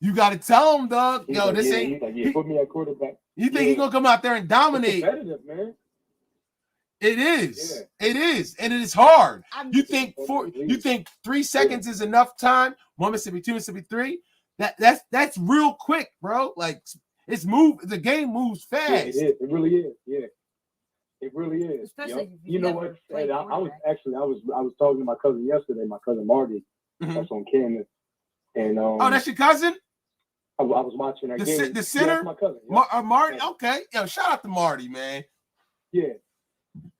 You gotta tell him, dog. He's Yo, like, this yeah, ain't. He's like, yeah, put me at quarterback. You think he's gonna come out there and dominate? It's competitive, man. It is. Yeah. It is, and it is hard. You think 3 seconds is enough time? 1 Mississippi, 2 Mississippi, 3. That's real quick, bro. Like it's the game moves fast. Yeah, it is. It really is. Yeah. It really is. Especially if you know what? I was talking to my cousin yesterday, my cousin Marty. Mm-hmm. That's on Camden. And that's your cousin? I was watching that game. The center? Yeah, that's my cousin. Marty? Okay. Yo, shout out to Marty, man. Yeah.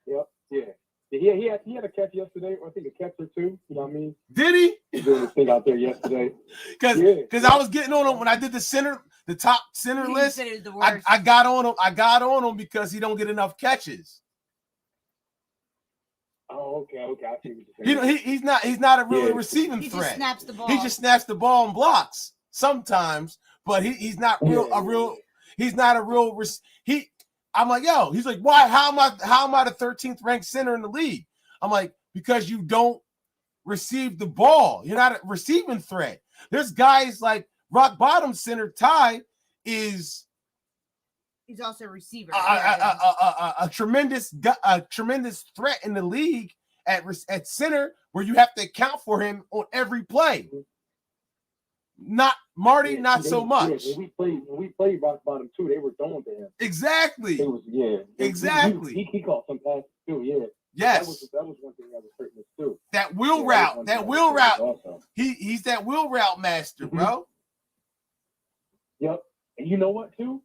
Yep. Yeah. He had a catch yesterday, or I think a catch or two. You know what I mean? Did he? He doing his thing out there yesterday. Because I was getting on him when I did the top center list. I got on him. I got on him because he don't get enough catches. Oh, okay. I see what you're saying. He's not a real receiving threat. He just snaps the ball. He just snaps the ball and blocks sometimes, but he's not real. He's not a real. I'm like, yo. He's like, why? How am I the 13th ranked center in the league? I'm like, because you don't receive the ball. You're not a receiving threat. There's guys like rock bottom center Ty is. He's also a receiver. A tremendous threat in the league, at center where you have to account for him on every play. Not Marty, not so much. Yeah, when we played rock bottom too, they were throwing to him. Exactly. It was exactly. He caught some passes too. Yeah. Yes. That was one thing that was hurting us too. That wheel route. That wheel route. He's that wheel route master, bro. Yep. And you know what too?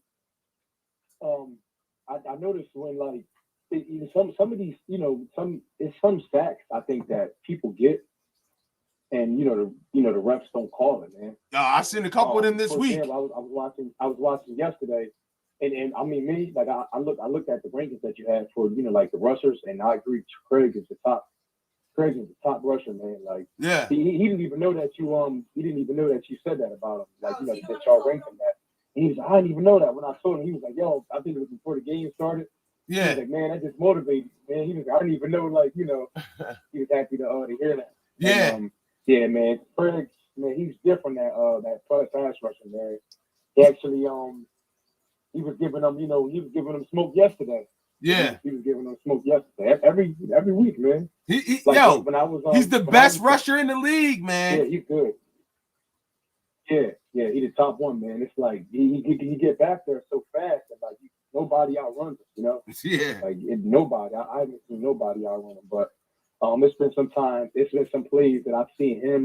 I noticed when like some of these, some sacks I think that people get, and the refs don't call it, man. I seen a couple of them this week. Example, I was watching yesterday, and I mean me, like I looked at the rankings that you had for like the rushers, and I agree. Craig is the top rusher, man. Like he didn't even know that you said that about him. Like that y'all ranked him that. And he was like, I didn't even know that. When I told him, he was like, yo, I think it was before the game started. Yeah. He was like, man, that just motivated me, man. He was like, I didn't even know, like, he was happy to hear that. Yeah. And, yeah, man. Craig, man, he's different that pass rusher, man. He actually he was giving them smoke yesterday. Yeah. He was giving them smoke yesterday. Every week, man. When I was he's the best rusher in the league, man. Yeah, he's good. Yeah, he's the top one, man. It's like he get back there so fast that like nobody outruns him, Yeah. Like nobody. I haven't seen nobody outrun him, but it's been some plays that I've seen him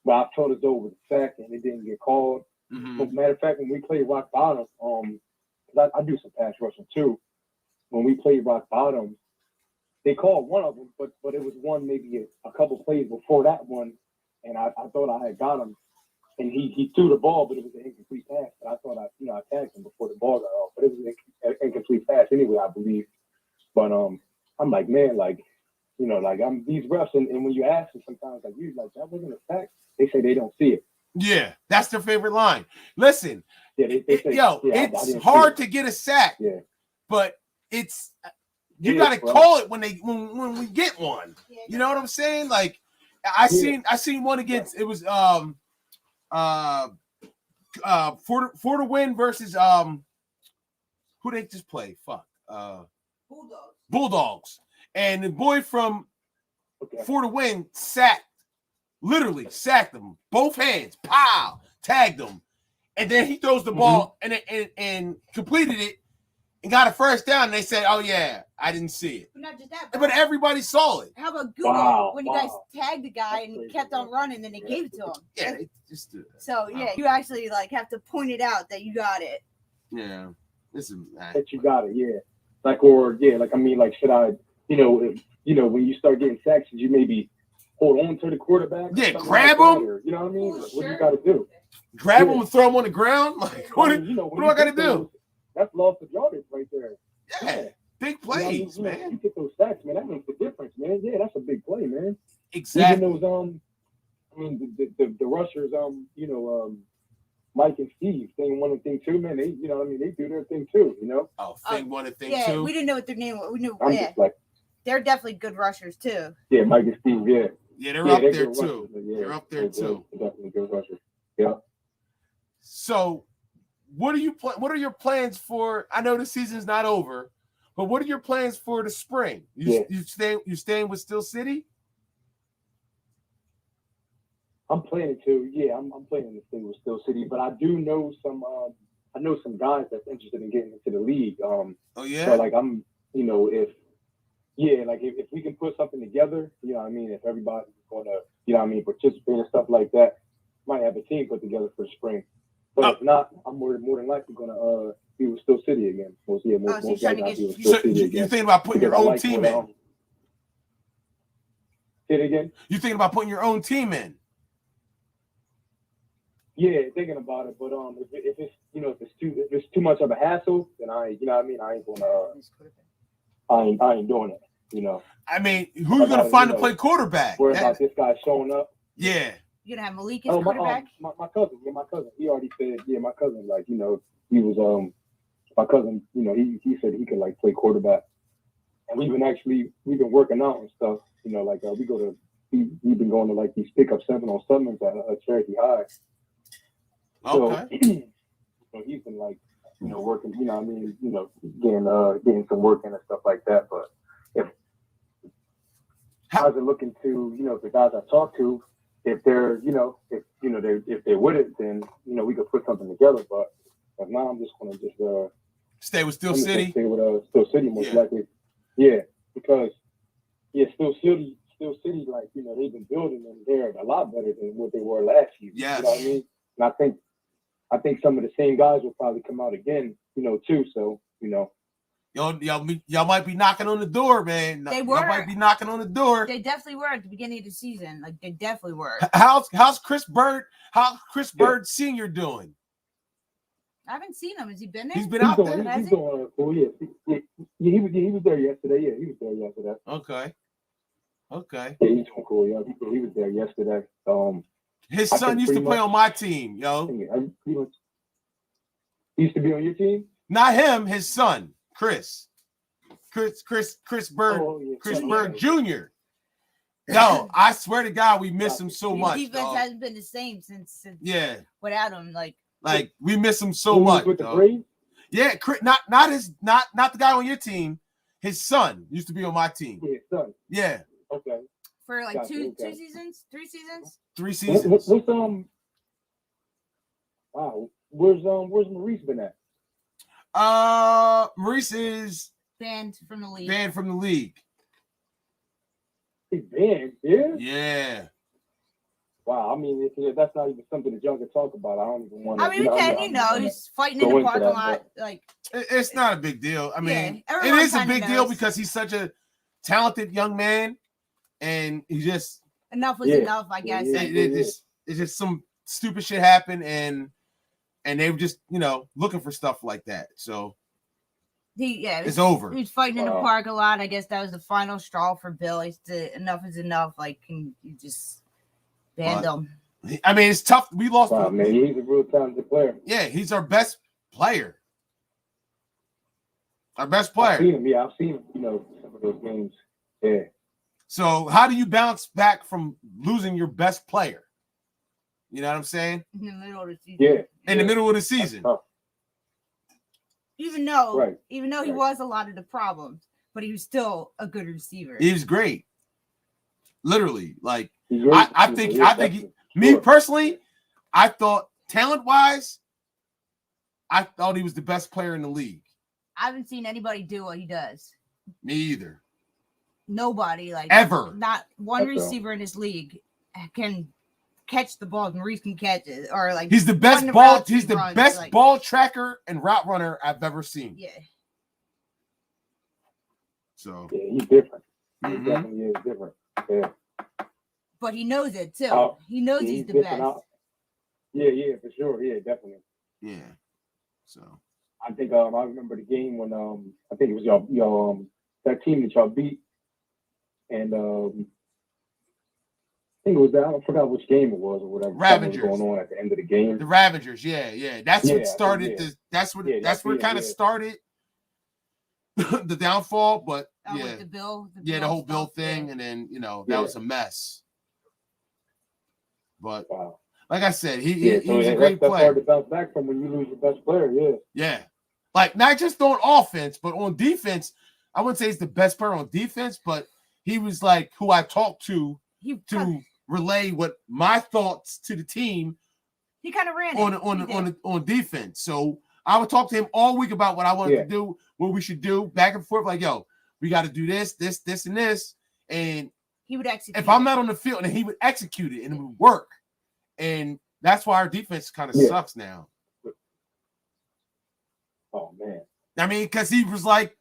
where I've told us over the sack and it didn't get called. Mm-hmm. Matter of fact, when we played rock bottom, because I do some pass rushing too. When we played rock bottom, they called one of them, but it was one maybe a couple plays before that one, and I thought I had got him. And he threw the ball, but it was an incomplete pass. And I thought I tagged him before the ball got off, but it was an incomplete pass anyway, I believe. But I'm like, man, like, I'm these refs, and when you ask them sometimes, like, that wasn't a sack. They say they don't see it. Yeah, that's their favorite line. Listen, they say, it's hard to get a sack. Yeah, but you got to call it when we get one. You know what I'm saying? Like, I seen one against it was for the win versus who they just play? Bulldogs. And the boy from for the win literally sacked him, both hands, pow, tagged him, and then he throws the ball and completed it and got a first down. And they said, "Oh yeah, I didn't see it." But not just that, but everybody saw it. How about Google when you guys tagged the guy and kept on running, then they gave it to him? Yeah, they just do that. So you actually have to point it out that you got it. Yeah, this is that you got it. Yeah, should I? When you start getting sacks, should you maybe hold on to the quarterback? Yeah, grab him. Or, you know what I mean? What do you got to do? Grab him and throw him on the ground. Like what do I got to do? That's loss of yardage right there. Yeah. Big plays, man. You get those sacks, man. That makes the difference, man. Yeah, that's a big play, man. Exactly. Even those, the rushers, Mike and Steve, thing one and thing two, man. They, they do their thing too, Oh, thing one and thing two. Yeah, we didn't know what their name was. We knew. Just like, they're definitely good rushers too. Yeah, Mike and Steve. Yeah. Yeah, they're up there too. They're up there too. They're definitely good rushers. Yeah. So, what are your plans for? I know the season's not over, but what are your plans for the spring? You staying with Steel City? I'm planning to. Yeah, I'm planning to stay with Steel City, but I do know some. I know some guys that's interested in getting into the league. Oh yeah. So I'm, if we can put something together, if everybody's gonna, participate and stuff like that, might have a team put together for spring. But if not, I'm more than likely gonna be with Steel City again. So you think about putting your own team in? Say it again. You thinking about putting your own team in? Yeah, thinking about it, but if it's too much of a hassle, then I ain't doing it. I mean, who you gonna find to play quarterback? Worry about this guy showing up. Yeah. You gonna have Malik as quarterback? My cousin. Yeah, my cousin. He already said. Yeah, my cousin. He was my cousin. He said he could play quarterback, and we've been working out and stuff. We've been going to these pickup 7-on-7s at Cherokee High. Okay. So he's been working, getting some work in and stuff like that. But how's it looking to, the guys I talk to, if they're, if they're with it, then, we could put something together. But if not, I'm just going to just stay with Steel City. Stay with Steel City most likely. Yeah, because Steel City, like they've been building and they're a lot better than what they were last year. Yes. You know what I mean? And I think some of the same guys will probably come out again, too. So Y'all might be knocking on the door, man. They were. Y'all might be knocking on the door. They definitely were at the beginning of the season. Like they definitely were. How's Chris Bird? How's Chris Bird Sr. doing? I haven't seen him. Has he been there? He's been out there. He's doing cool. Yeah, he was there yesterday. Yeah, he was there yesterday. Okay. Yeah, he's doing cool. Yeah, he was there yesterday. His son used to play on my team, yo. He used to be on your team? Not him, his son, Chris Bird, Chris Bird Jr. Yo, I swear to God, we miss him so much. His defense hasn't been the same since without him. Like we miss him so much. With the Braves? Yeah, not the guy on your team. His son used to be on my team. Yeah, son. Yeah. Okay. For like two seasons, 3 seasons. 3 seasons. What's wow. Where's Maurice been at? Maurice is banned from the league. He's banned, yeah? Yeah. Wow, I mean, that's not even something that y'all can talk about. I don't even want to. I mean, he's fighting in the parking lot. Like, it's not a big deal. I mean, it is a big deal because he's such a talented young man, and he just enough was enough, I guess. It's just some stupid shit happened, and they were just looking for stuff like that. So it's over. He was fighting in the parking lot. I guess that was the final straw for Bill. He said, enough is enough. Like, can you just banned him? I mean, it's tough. We lost. Wow, man, he's a real talented player. Yeah, he's our best player. Our best player. I've seen him. Yeah, I've seen some of those games. Yeah. So how do you bounce back from losing your best player? You know what I'm saying? In the middle of the season. Yeah. In the middle of the season. Even though he was a lot of the problems, but he was still a good receiver. He was great. Literally, like I think me personally, I thought talent-wise, I thought he was the best player in the league. I haven't seen anybody do what he does. Me either. Nobody, like ever. Not one receiver in this league can catch the ball. Maurice can catch it, or like he's the best ball. He's the best ball tracker and route runner I've ever seen. Yeah. So yeah, he's different. He definitely is different. Yeah. But he knows it too. He knows he's the best. Yeah, for sure. Yeah, definitely. Yeah. So I think I remember the game when I think it was y'all that team that y'all beat, and I think it was that, I forgot which game it was or whatever. Ravagers was going on at the end of the game. The Ravagers, yeah. That's what started. That's what it kind of started the downfall. But with the Bill, the whole Bill thing, and then that was a mess. But like I said, he was a great player. That's hard to bounce back from when you lose your best player. Yeah. Like not just on offense, but on defense. I wouldn't say he's the best player on defense, but he was like who I talked to relay what my thoughts to the team. He kind of ran on defense. So I would talk to him all week about what I wanted to do, what we should do, back and forth. Like, yo, we got to do this, and this, and he would execute. If I'm not on the field, and he would execute it, and it would work. And that's why our defense kind of sucks now. Oh man! I mean, because he was like,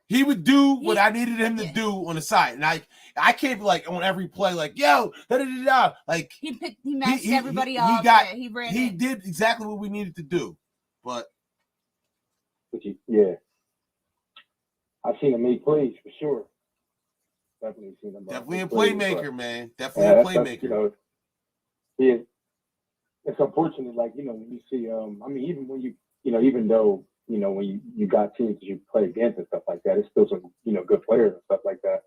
he would do what I needed him to do on the side, and I can't be like on every play, like yo, like he matched everybody up. He did exactly what we needed to do, but I've seen him make plays for sure. Definitely seen him. Definitely a playmaker, man. Definitely a playmaker. Yeah, it's unfortunate, like when you see, I mean, even when even though when you got teams that you play against and stuff like that, it's still some good players and stuff like that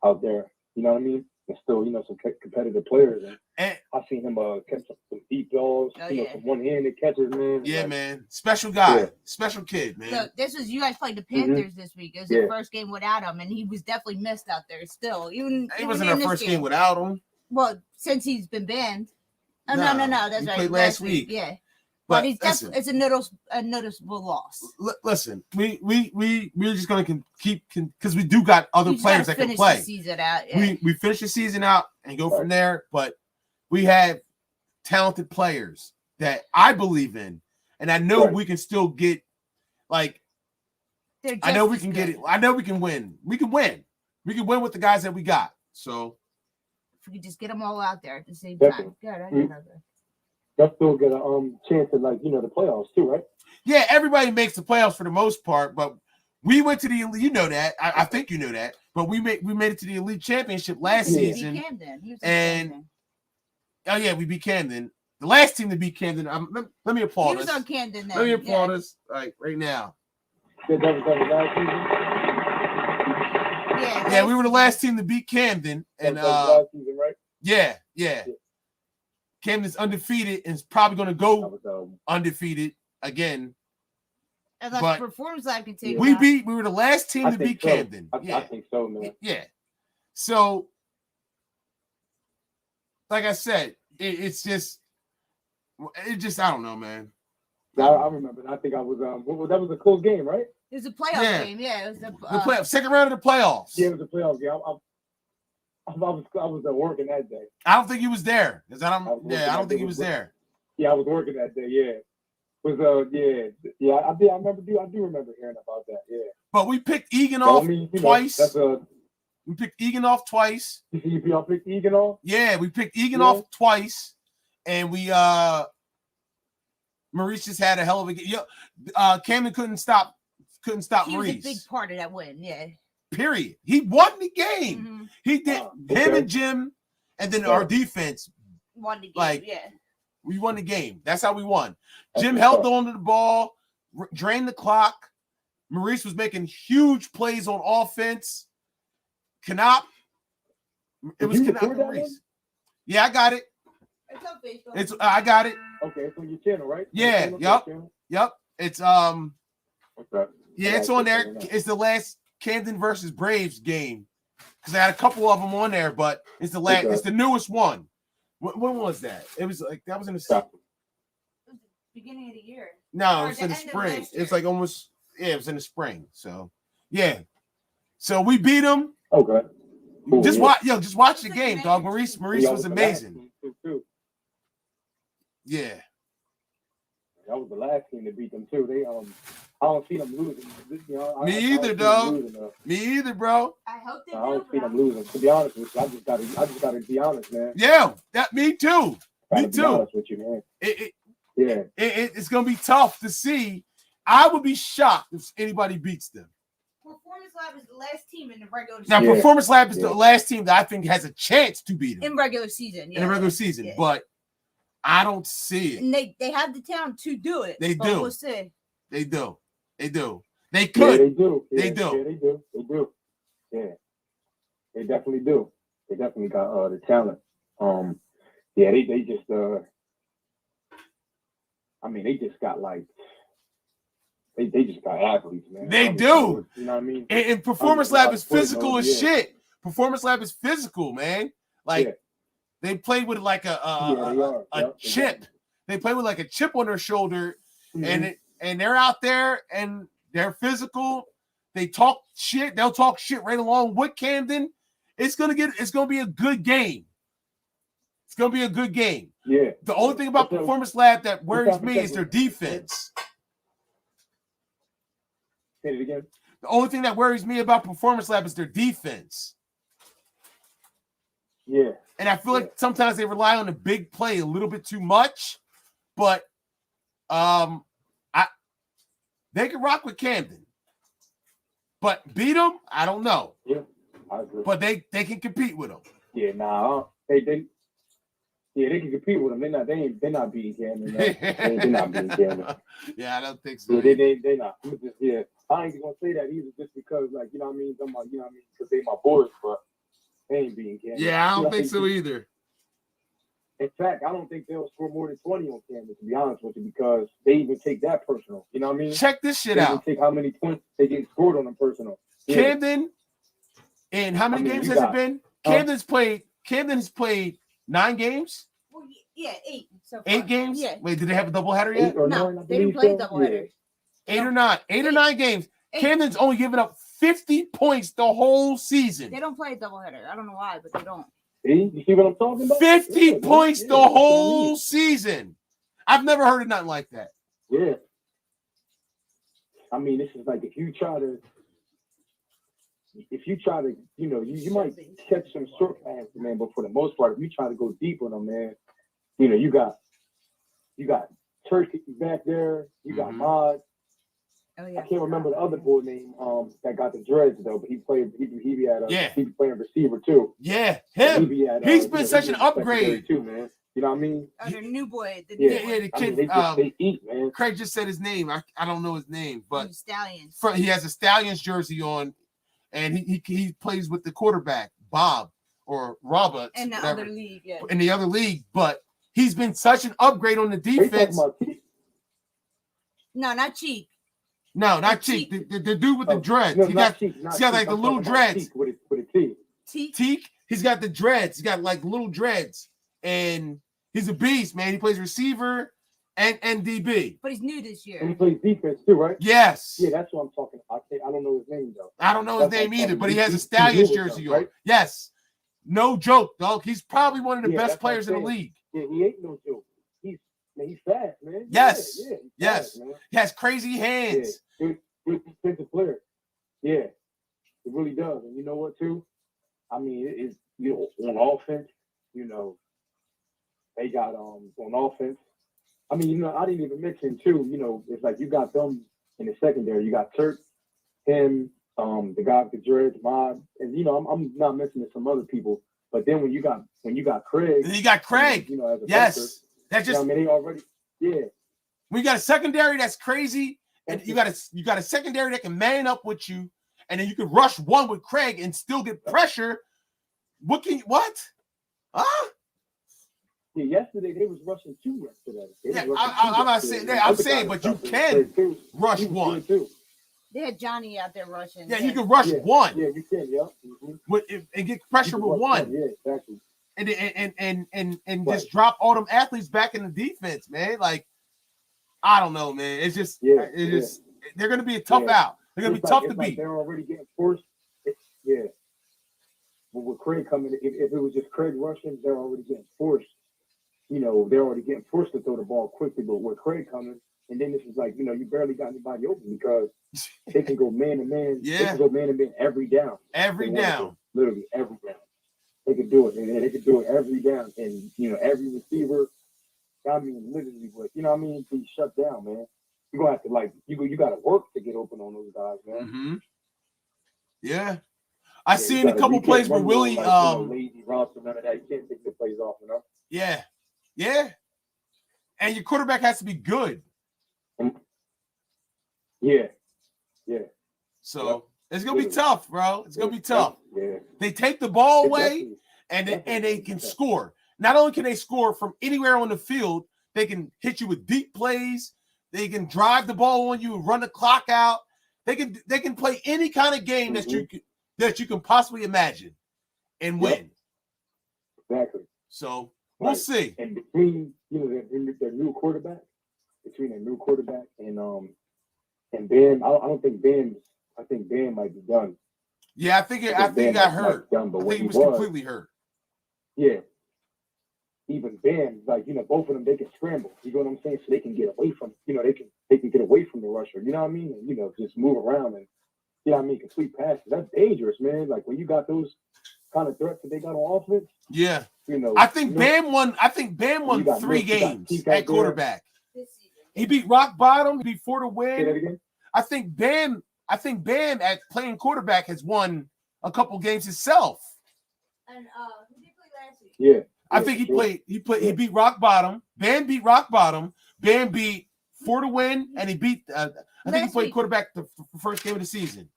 out there. You know what I mean? There's still some competitive players, and I've seen him catch some deep balls, Oh, you know, yeah. some one-handed catches, man. Yeah, Like, man. Special guy. Yeah. Special kid, man. So this was you guys played the Panthers this week. It was the first game without him, and he was definitely missed out there. Still, even He wasn't our first game without him. Well, since he's been banned. Oh No, no, that's he right. played last week. Yeah, But he's listen, it's a noticeable loss. Listen, we're just gonna keep because we do got other players that can play. The season out. Yeah. We finish the season out and go from there. But we have talented players that I believe in, and I know we can still get like. I know we can get it. I know we can win. We can win. We can win with the guys that we got. So if we could just get them all out there at the same Definitely. time. Good. They'll still get a chance at, like, you know, the playoffs too, right? Yeah, everybody makes the playoffs for the most part, but we went to the elite. You know that. I think you know that. But we made it to the elite championship last season. Beat Camden. He was and Camden. Oh yeah, we beat Camden. The last team to beat Camden. Let me applaud us. He was on Camden. Let me applaud us right now. That was last season. Yeah, we were the last team to beat Camden, and last season, right? Yeah. Camden's undefeated and is probably going to go undefeated again. Unless Performance Lab can take we were the last team to beat Camden. I think so, man. Yeah. So, like I said, it's just I don't know, man. I remember. I think I was that was a close game, right? It was a playoff game. Yeah, it was the playoff, second round of the playoffs. Yeah, it was a playoff game. I was working that day. I don't think he was there. I don't think he was there. Yeah, I was working that day. Yeah, I do remember hearing about that. Yeah, but we picked Egan off twice. We picked Egan off twice. Y'all picked Egan off? Yeah, we picked Egan off twice, and we Maurice just had a hell of a game. Camden couldn't stop Maurice. He was a big part of that win. Yeah. Period. He won the game. Mm-hmm. He did. Him and Jim, and then our defense won the game. Like, we won the game. That's how we won. Jim held on to the ball, drained the clock. Maurice was making huge plays on offense. Canop. It was Canop Maurice. Yeah, I got it. It's on Facebook. I got it. Okay, it's on your channel, right? Yeah. Yep. It's Okay. Yeah, it's on there. It's the last Camden versus Braves game because I had a couple of them on there, but it's the last. It's the newest one. When was that? It was like that was in the beginning of the year. No, it was in the spring. It's like almost it was in the spring. So yeah, so we beat them. Okay. Cool, just watch the game, dog. Maurice was amazing. Yeah. That was the last team to beat them too. They I don't see them losing. Me either, dog. Me either, bro. I hope they I don't see them losing. To be honest with you, I just gotta be honest, man. Yeah, me too. Me too. Be honest with you, man. It's gonna be tough to see. I would be shocked if anybody beats them. Performance Lab is the last team in the regular season. Now, Performance Lab is the last team that I think has a chance to beat them in regular season. Yeah. In the regular season, but I don't see it. And they have the talent to do it. They do. We'll see. They do. They could. Yeah, they do. They Yeah, do. Yeah, they do. Yeah, they definitely do. They definitely got the talent. Yeah, they just they just got like they just got athletes, man. They do. You know what I mean? And Performance Lab is physical as shit. Performance Lab is physical, man. Like they play with like a chip. They play with like a chip on their shoulder, and they're out there and they're physical. They talk shit. They'll talk shit right along with Camden. It's gonna be a good game. It's gonna be a good game. Yeah. The only thing about Performance Lab that worries me is their defense. Say it again. The only thing that worries me about Performance Lab is their defense. Yeah. And I feel like sometimes they rely on the big play a little bit too much, but they can rock with Camden. But beat them, I don't know. Yeah, I agree. But they can compete with them. Yeah, they can compete with them. They're not beating Camden. They're not beating Camden. Yeah, I don't think so. Yeah, they not. I ain't gonna say that either, just because, like, you know what I mean. Because they my boys, but they ain't beating Camden. Yeah, I don't think so either. In fact, I don't think they'll score more than 20 on Camden, to be honest with you, because they even take that personal. You know what I mean? Check this shit they out. Even take how many points they get scored on them personal. Yeah. Camden, and how many games has it been? Camden has played 9 games. Well, yeah, 8. So far. 8 games? Yeah. Wait, did they have a doubleheader yet? No, they didn't play doubleheaders. 8 or 9. 8 or 9 games. 8. Camden's only given up 50 points the whole season. They don't play a doubleheader. I don't know why, but they don't. See? You see what I'm talking about? 50 points the whole season. I've never heard of nothing like that. Yeah. I mean, this is like if you try to, you know, you might catch some short passes, man, but for the most part, if you try to go deep on them, man, you know, you got Turkey back there, you got Mod. Oh, yeah. I can't remember the other boy name that got the dreads though, but he be playing receiver too. Yeah, him. He's been such an upgrade too, man. You know what I mean? The new boy. The kid. I mean, they eat, man. Craig just said his name. I don't know his name, but Stallions. He has a Stallions jersey on, and he plays with the quarterback Bob or Robert in the other league. Yeah. In the other league, but he's been such an upgrade on the defense. No, not Cheek. No, not Cheek. The dude with the dreads. No, he's got like the little dreads. With a T. Teak. He's got the dreads. He's got like little dreads, and he's a beast, man. He plays receiver and DB. But he's new this year. And he plays defense too, right? Yes. Yeah, that's what I'm talking about. I don't know his name though. I don't know his name either, but he has a Stallions jersey on. Right? Yes. No joke, dog. He's probably one of the best players in the league. Yeah, he ain't no joke. He's fast, man. Yes. Yeah, yes. Fast, man. He has crazy hands. Yeah. Good defensive player. Yeah. It really does. And you know what, too? I mean, it's, you know, on offense, you know, they got on offense. I mean, you know, I didn't even mention, too, you know, it's like you got them in the secondary. You got Turk, him, the guy with the dreads, Mod, and, you know, I'm not mentioning some other people. But then when you got Craig. Then you got Craig. You know, as a yes. Vector, That just, I mean, they already, yeah. We got a secondary that's crazy, and you got a secondary that can man up with you, and then you can rush one with Craig and still get pressure. What? Huh? Yeah, yesterday they was rushing 2 yesterday. I'm not saying that. I'm saying, but you can rush one. They had Johnny out there rushing. Yeah, you can rush one. Yeah, you can. Yeah, and get pressure with one. Yeah, exactly. And just drop all them athletes back in the defense, man. Like, I don't know, man. It's just, they're gonna be a tough out. They're gonna be tough to beat. They're already getting forced. Yeah. But with Craig coming, if it was just Craig rushing, they're already getting forced. You know, they're already getting forced to throw the ball quickly. But with Craig coming, and then this is like, you know, you barely got anybody open because they can go man to man. Yeah. They can go man to man every down. Every down. Literally every down. They could do it, and they could do it every down, and you know every receiver. I mean, literally, but you know what I mean, be shut down, man. You gonna have to you got to work to get open on those guys, man. Mm-hmm. Yeah, I seen a couple plays where Willie, lazy routes and none of that. You can't take the plays off, you know. Yeah, and your quarterback has to be good. Yeah. So. It's gonna be tough, bro. It's gonna be tough. Yeah. They take the ball away, and they can score. Not only can they score from anywhere on the field, they can hit you with deep plays. They can drive the ball on you, run the clock out. They can play any kind of game that you can possibly imagine, and win. Exactly. So we'll see. And between their new quarterback, and Ben, I think Ben might be done. Yeah, I think he got hurt. Done, but I think he was completely hurt. Yeah. Even Ben, like, you know, both of them, they can scramble. You know what I'm saying? So they can get away from, you know, they can get away from the rusher. You know what I mean? And, you know, just move around and, you know what I mean, complete passes. That's dangerous, man. Like when you got those kind of threats that they got on offense. Yeah. You know, I think Ben won 3 games at quarterback. He beat Rock Bottom. He beat Fort to win. Say that again? I think Ben at playing quarterback has won a couple games himself. And who did he play last week? Yeah. I think he beat Rock Bottom. Ben beat Rock Bottom. Ben beat Fort to win, and he beat I think he played quarterback the first game of the season.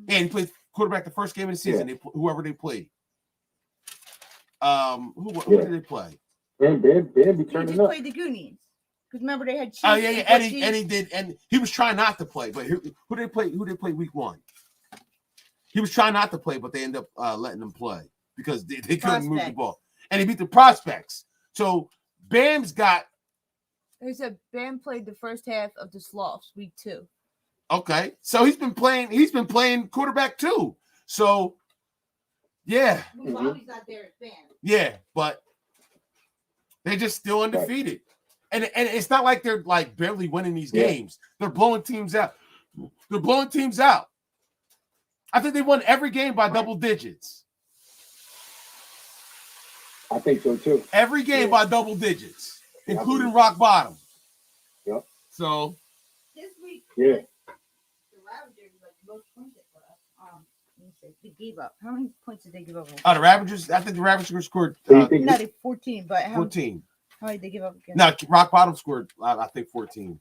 And he played quarterback the first game of the season, whoever they played. Who did they play? Ben be He turning just up. played the Goonies. Because remember they had. Oh yeah, Eddie did, and he was trying not to play. But who did they play week 1? He was trying not to play, but they ended up letting him play because they couldn't move the ball, and he beat the Prospects. So Bam's got. They said Bam played the first half of the Sloths week 2. Okay, so he's been playing quarterback too. So yeah, Bobby's not there as Bam. yeah, but they're just still undefeated, and it's not like they're like barely winning these games. They're blowing teams out. I think they won every game by double digits. I think so too. Every game by double digits, including rock bottom. Yep. So this week, yeah. The Ravagers like most points they put up. Let me see. They gave up. How many points did they give up? The Ravagers. I think the Ravagers scored. No, they 14. But 14. How did they give up again? No, rock bottom scored. I think 14.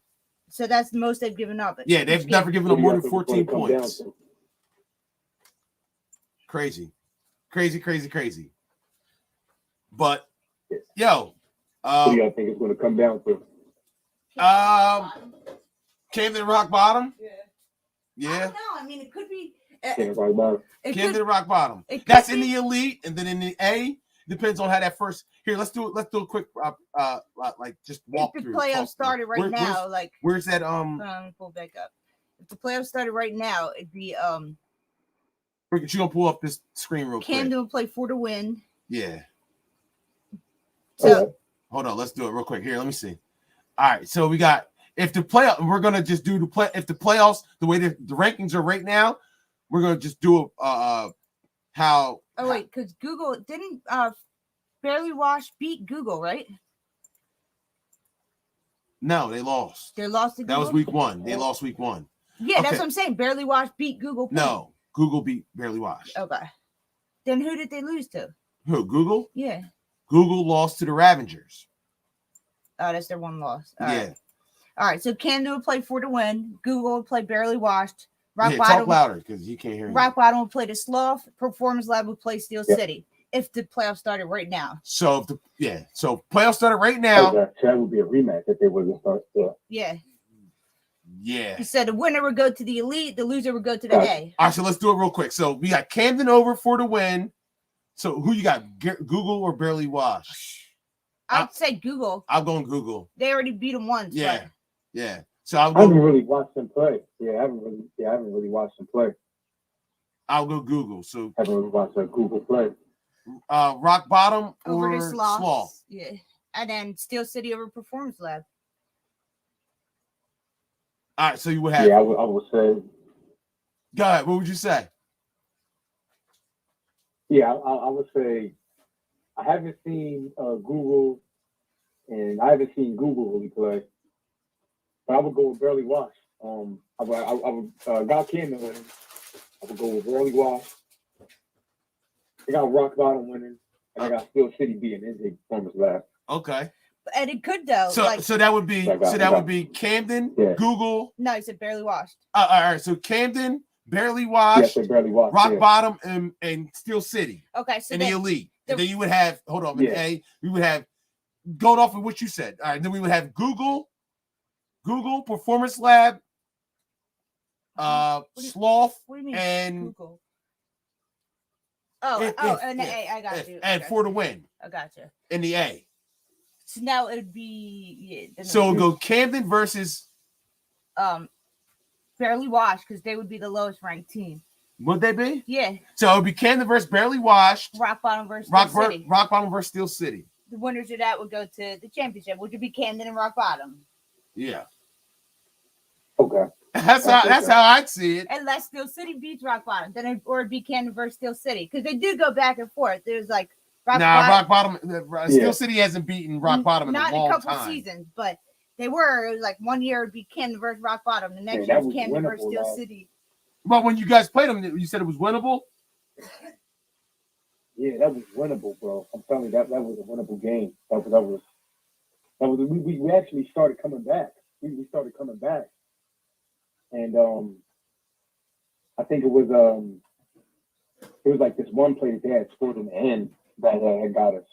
So that's the most they've given up. Yeah, they've never given up more than 14 points. Crazy. But yo, what do y'all think it's going to come down to? Camden rock bottom. Yeah. I don't know. I mean, it could be. Camden rock bottom. Camden rock bottom. That's in the elite, and then in the A depends on how that first. Here, let's do a quick like just walk if through. The playoffs started right now. Where's that? Pull back up. If the playoffs started right now, it'd be You're gonna pull up this screen real quick. Camden will play 4 to win. Yeah. So hold on, let's do it real quick. Here, let me see. All right, so we got if the playoff, we're gonna just do the play. If the playoffs, the way the rankings are right now, we're gonna just do how. Oh wait, because Google didn't Barely Wash beat Google, right? No, they lost. They lost to Google? That was week 1. They lost week 1. Yeah, that's what I'm saying. Barely Wash beat Google. No, Google beat Barely Wash. Okay. Then who did they lose to? Who? Google? Yeah. Google lost to the Ravagers. Oh, that's their one loss. All right. All right. So Camden will play 4 to win. Google will play Barely Washed. Rock Bottom. Talk louder because you can't hear me. Rock Bottom will play the Sloth. Performance Lab will play Steel City. If the playoffs started right now. So so playoffs started right now. That would be a rematch if they wasn't start. Yeah. Yeah. He said the winner would go to the elite, the loser would go to the A. All right, so let's do it real quick. So we got Camden over 4 to win. So who you got? Google or Barely Wash? I'd say Google. I'm going Google. They already beat them once. Yeah. But... Yeah. So I haven't really watched them play. I haven't really watched them play. I'll go Google. So I haven't really watched Google play. Rock Bottom over or the Sloth. Sloth. Yeah. And then Steel City over Performance Lab. All right, so you would have. Yeah, I would say. Go ahead. What would you say? Yeah, I would say I haven't seen Google, and I haven't seen Google really play. But I would go with Barely Wash. I would got Camden winning. I would go with Barely Wash. I got Rock Bottom winning, and I got Steel City beating his Performance Lab. Okay. And it could though. So that would be Camden, Google. No, he said Barely Washed. All right, so Camden, Barely Washed, Barely Washed, Rock Bottom, and Steel City. Okay, so in the elite. And then you would have in the A, we would have going off of what you said. All right, then we would have Google, Performance Lab, Sloth, what do you mean, and Google? And the A, I got you. And 4 to win. I got you. In the A. So now it would be So it'll go Camden versus Barely Washed because they would be the lowest ranked team. Would they be? Yeah. So it would be Camden versus Barely Washed. Rock Bottom versus Rock Steel City. Bottom versus Steel City. The winners of that would go to the championship, which would be Camden and Rock Bottom. Yeah. Okay. That's how I'd see it. Unless Steel City beats Rock Bottom, then it'd be Camden versus Steel City because they do go back and forth. There's like Rock Bottom. Steel City hasn't beaten Rock Bottom in a long time. Not a couple seasons, but they were. It was like 1 year it'd be Camden versus Rock Bottom. The next year was Camden versus Steel City. Well, when you guys played them, you said it was winnable. Yeah, that was winnable, bro. I'm telling you, that was a winnable game. That was. We actually started coming back. We started coming back, and I think it was like this one play that they had scored in the end that had got us.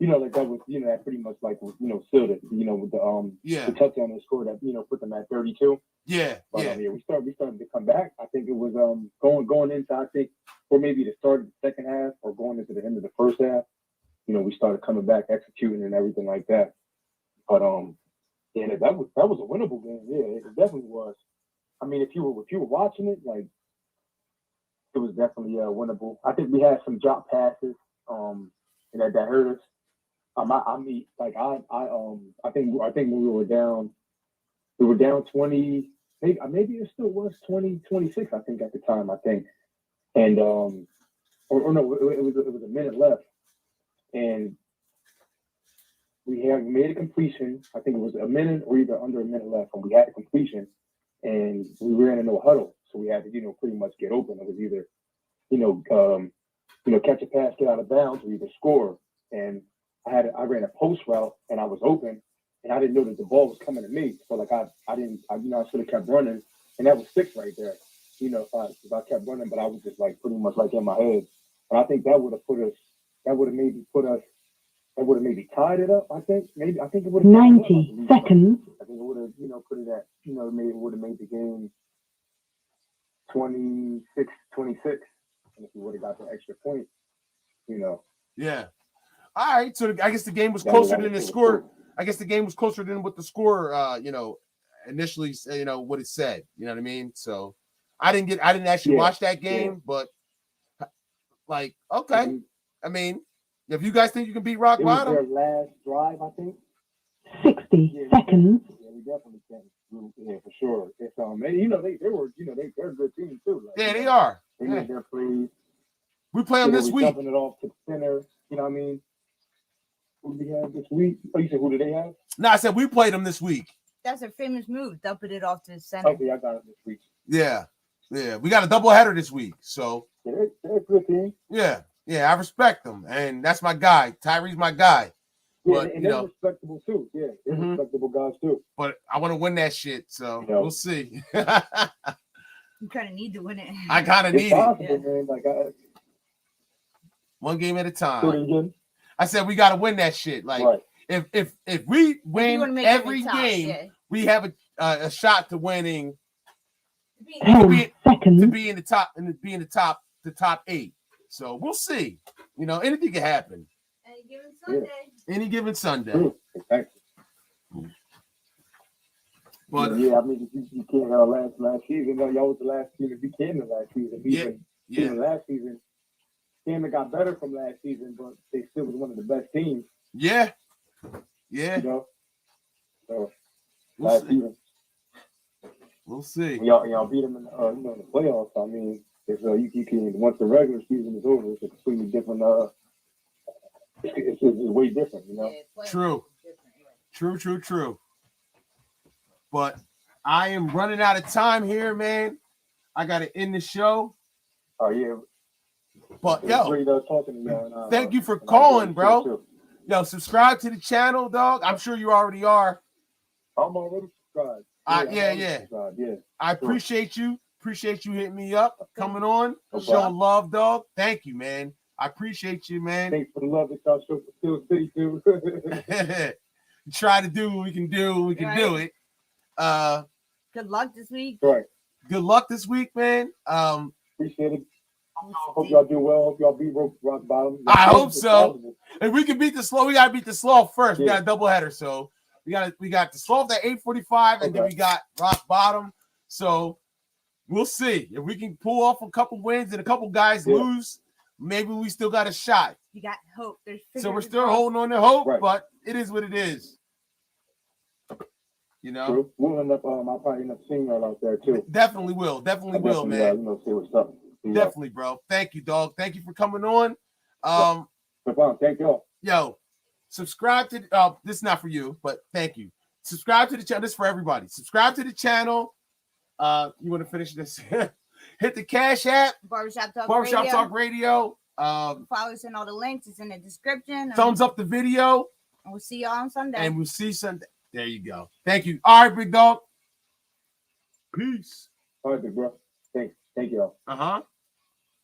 you know, like that was, you know, that pretty much like, you know, sealed it, you know, with the touchdown they scored that, you know, put them at 32. Yeah, But, yeah. we started to come back. I think it was going into, I think, or maybe the start of the second half or going into the end of the first half. You know, we started coming back, executing and everything like that. But yeah, that was a winnable game. Yeah, it definitely was. I mean, if you were watching it, like, it was definitely winnable. I think we had some drop passes, and that hurt us. I mean, like I think when we were down 20. Maybe it still was 20-26. I think at the time. I think, and or no, it was a minute left, and we made a completion. I think it was a minute or either under a minute left, and we had a completion, and we ran into a huddle, so we had to, you know, pretty much get open. It was either, you know, catch a pass, get out of bounds, or either score. And I ran a post route, and I was open, and I didn't know that the ball was coming to me. So like I should have kept running, and that was 6 right there. You know, if I kept running, but I was just like pretty much like in my head. And I think that would have maybe tied it up. I think it would have 90 seconds. I think it would have, you know, put it at, you know, maybe it would have made the game 26-26. And if you would have got the extra point, you know. Yeah. All right. So I guess the game was closer than the score. I guess the game was closer than what the score, you know, initially, you know, what it said. You know what I mean? So I didn't actually watch that game, but like, okay. I mean, if you guys think you can beat Rock Bottom, their last drive, I think. 60 seconds. Yeah, we definitely can. Yeah, for sure. It's you know, they're a good team too. Like, yeah, they are. They made their plays. We play them this week. Dumping it off to the center. You know what I mean? Who do we have this week? Oh, you said who do they have? No, I said we played them this week. That's a famous move, dumping it off to the center. Okay, I got it this week. Yeah. Yeah. We got a doubleheader this week. So they're a good team. Yeah. Yeah, I respect them. And that's my guy. Tyree's my guy. Yeah, but, and they're respectable too. Yeah, they're respectable guys too. But I want to win that shit, so we'll see. You kind of need to win it. I kind of need possible, it. Man. Like, one game at a time. I said we got to win that shit. Like if we win every game, we have a shot to winning. To be in the top and be in the top 8. So we'll see. You know, anything can happen. Any given Sunday. Any given Sunday. Exactly. But yeah, I mean, you can't last season. Y'all was the last team to be Camden last season. Even last season, Camden got better from last season, but they still was one of the best teams. Yeah. Yeah. You know. So last season. We'll see. Y'all beat them in the playoffs. I mean, if you can, once the regular season is over, it's a completely different. It's way different, you know. True. But I am running out of time here, man. I got to end the show. Oh yeah. But yo, talking to you, thank you for calling, bro. Yo, subscribe to the channel, dog. I'm sure you already are. I'm already subscribed. Yeah. I appreciate you. Appreciate you hitting me up, coming on, showing love, dog. Thank you, man. I appreciate you, man. Thanks for the love that y'all show for Steel City, too. Try to do what we can do. We can do it. Good luck this week. Right. Good luck this week, man. Appreciate it. Hope y'all do well. Hope y'all beat Rock Bottom. I hope so. If we can beat the Slow, we gotta beat the Slow first. We got a doubleheader, so we got the Slow at 8:45, and then we got Rock Bottom. So we'll see if we can pull off a couple wins and a couple guys lose. Maybe we still got a shot. You got hope. So we're still holding on to hope, but it is what it is. You know, true. We'll end up. I'll probably end up seeing y'all out there too. Definitely will, man. See what's up. Definitely, bro. Thank you, dog. Thank you for coming on. Thank y'all. Yo, subscribe to. This is not for you, but thank you. Subscribe to the channel. This is for everybody. Subscribe to the channel. You want to finish this? Hit the Cash App. Barbershop Talk Radio. Follow us in all the links. It's in the description. Thumbs up the video. And we'll see y'all on Sunday. And we'll see Sunday. There you go. Thank you. All right, big dog. Peace. All right, big bro. Thank y'all.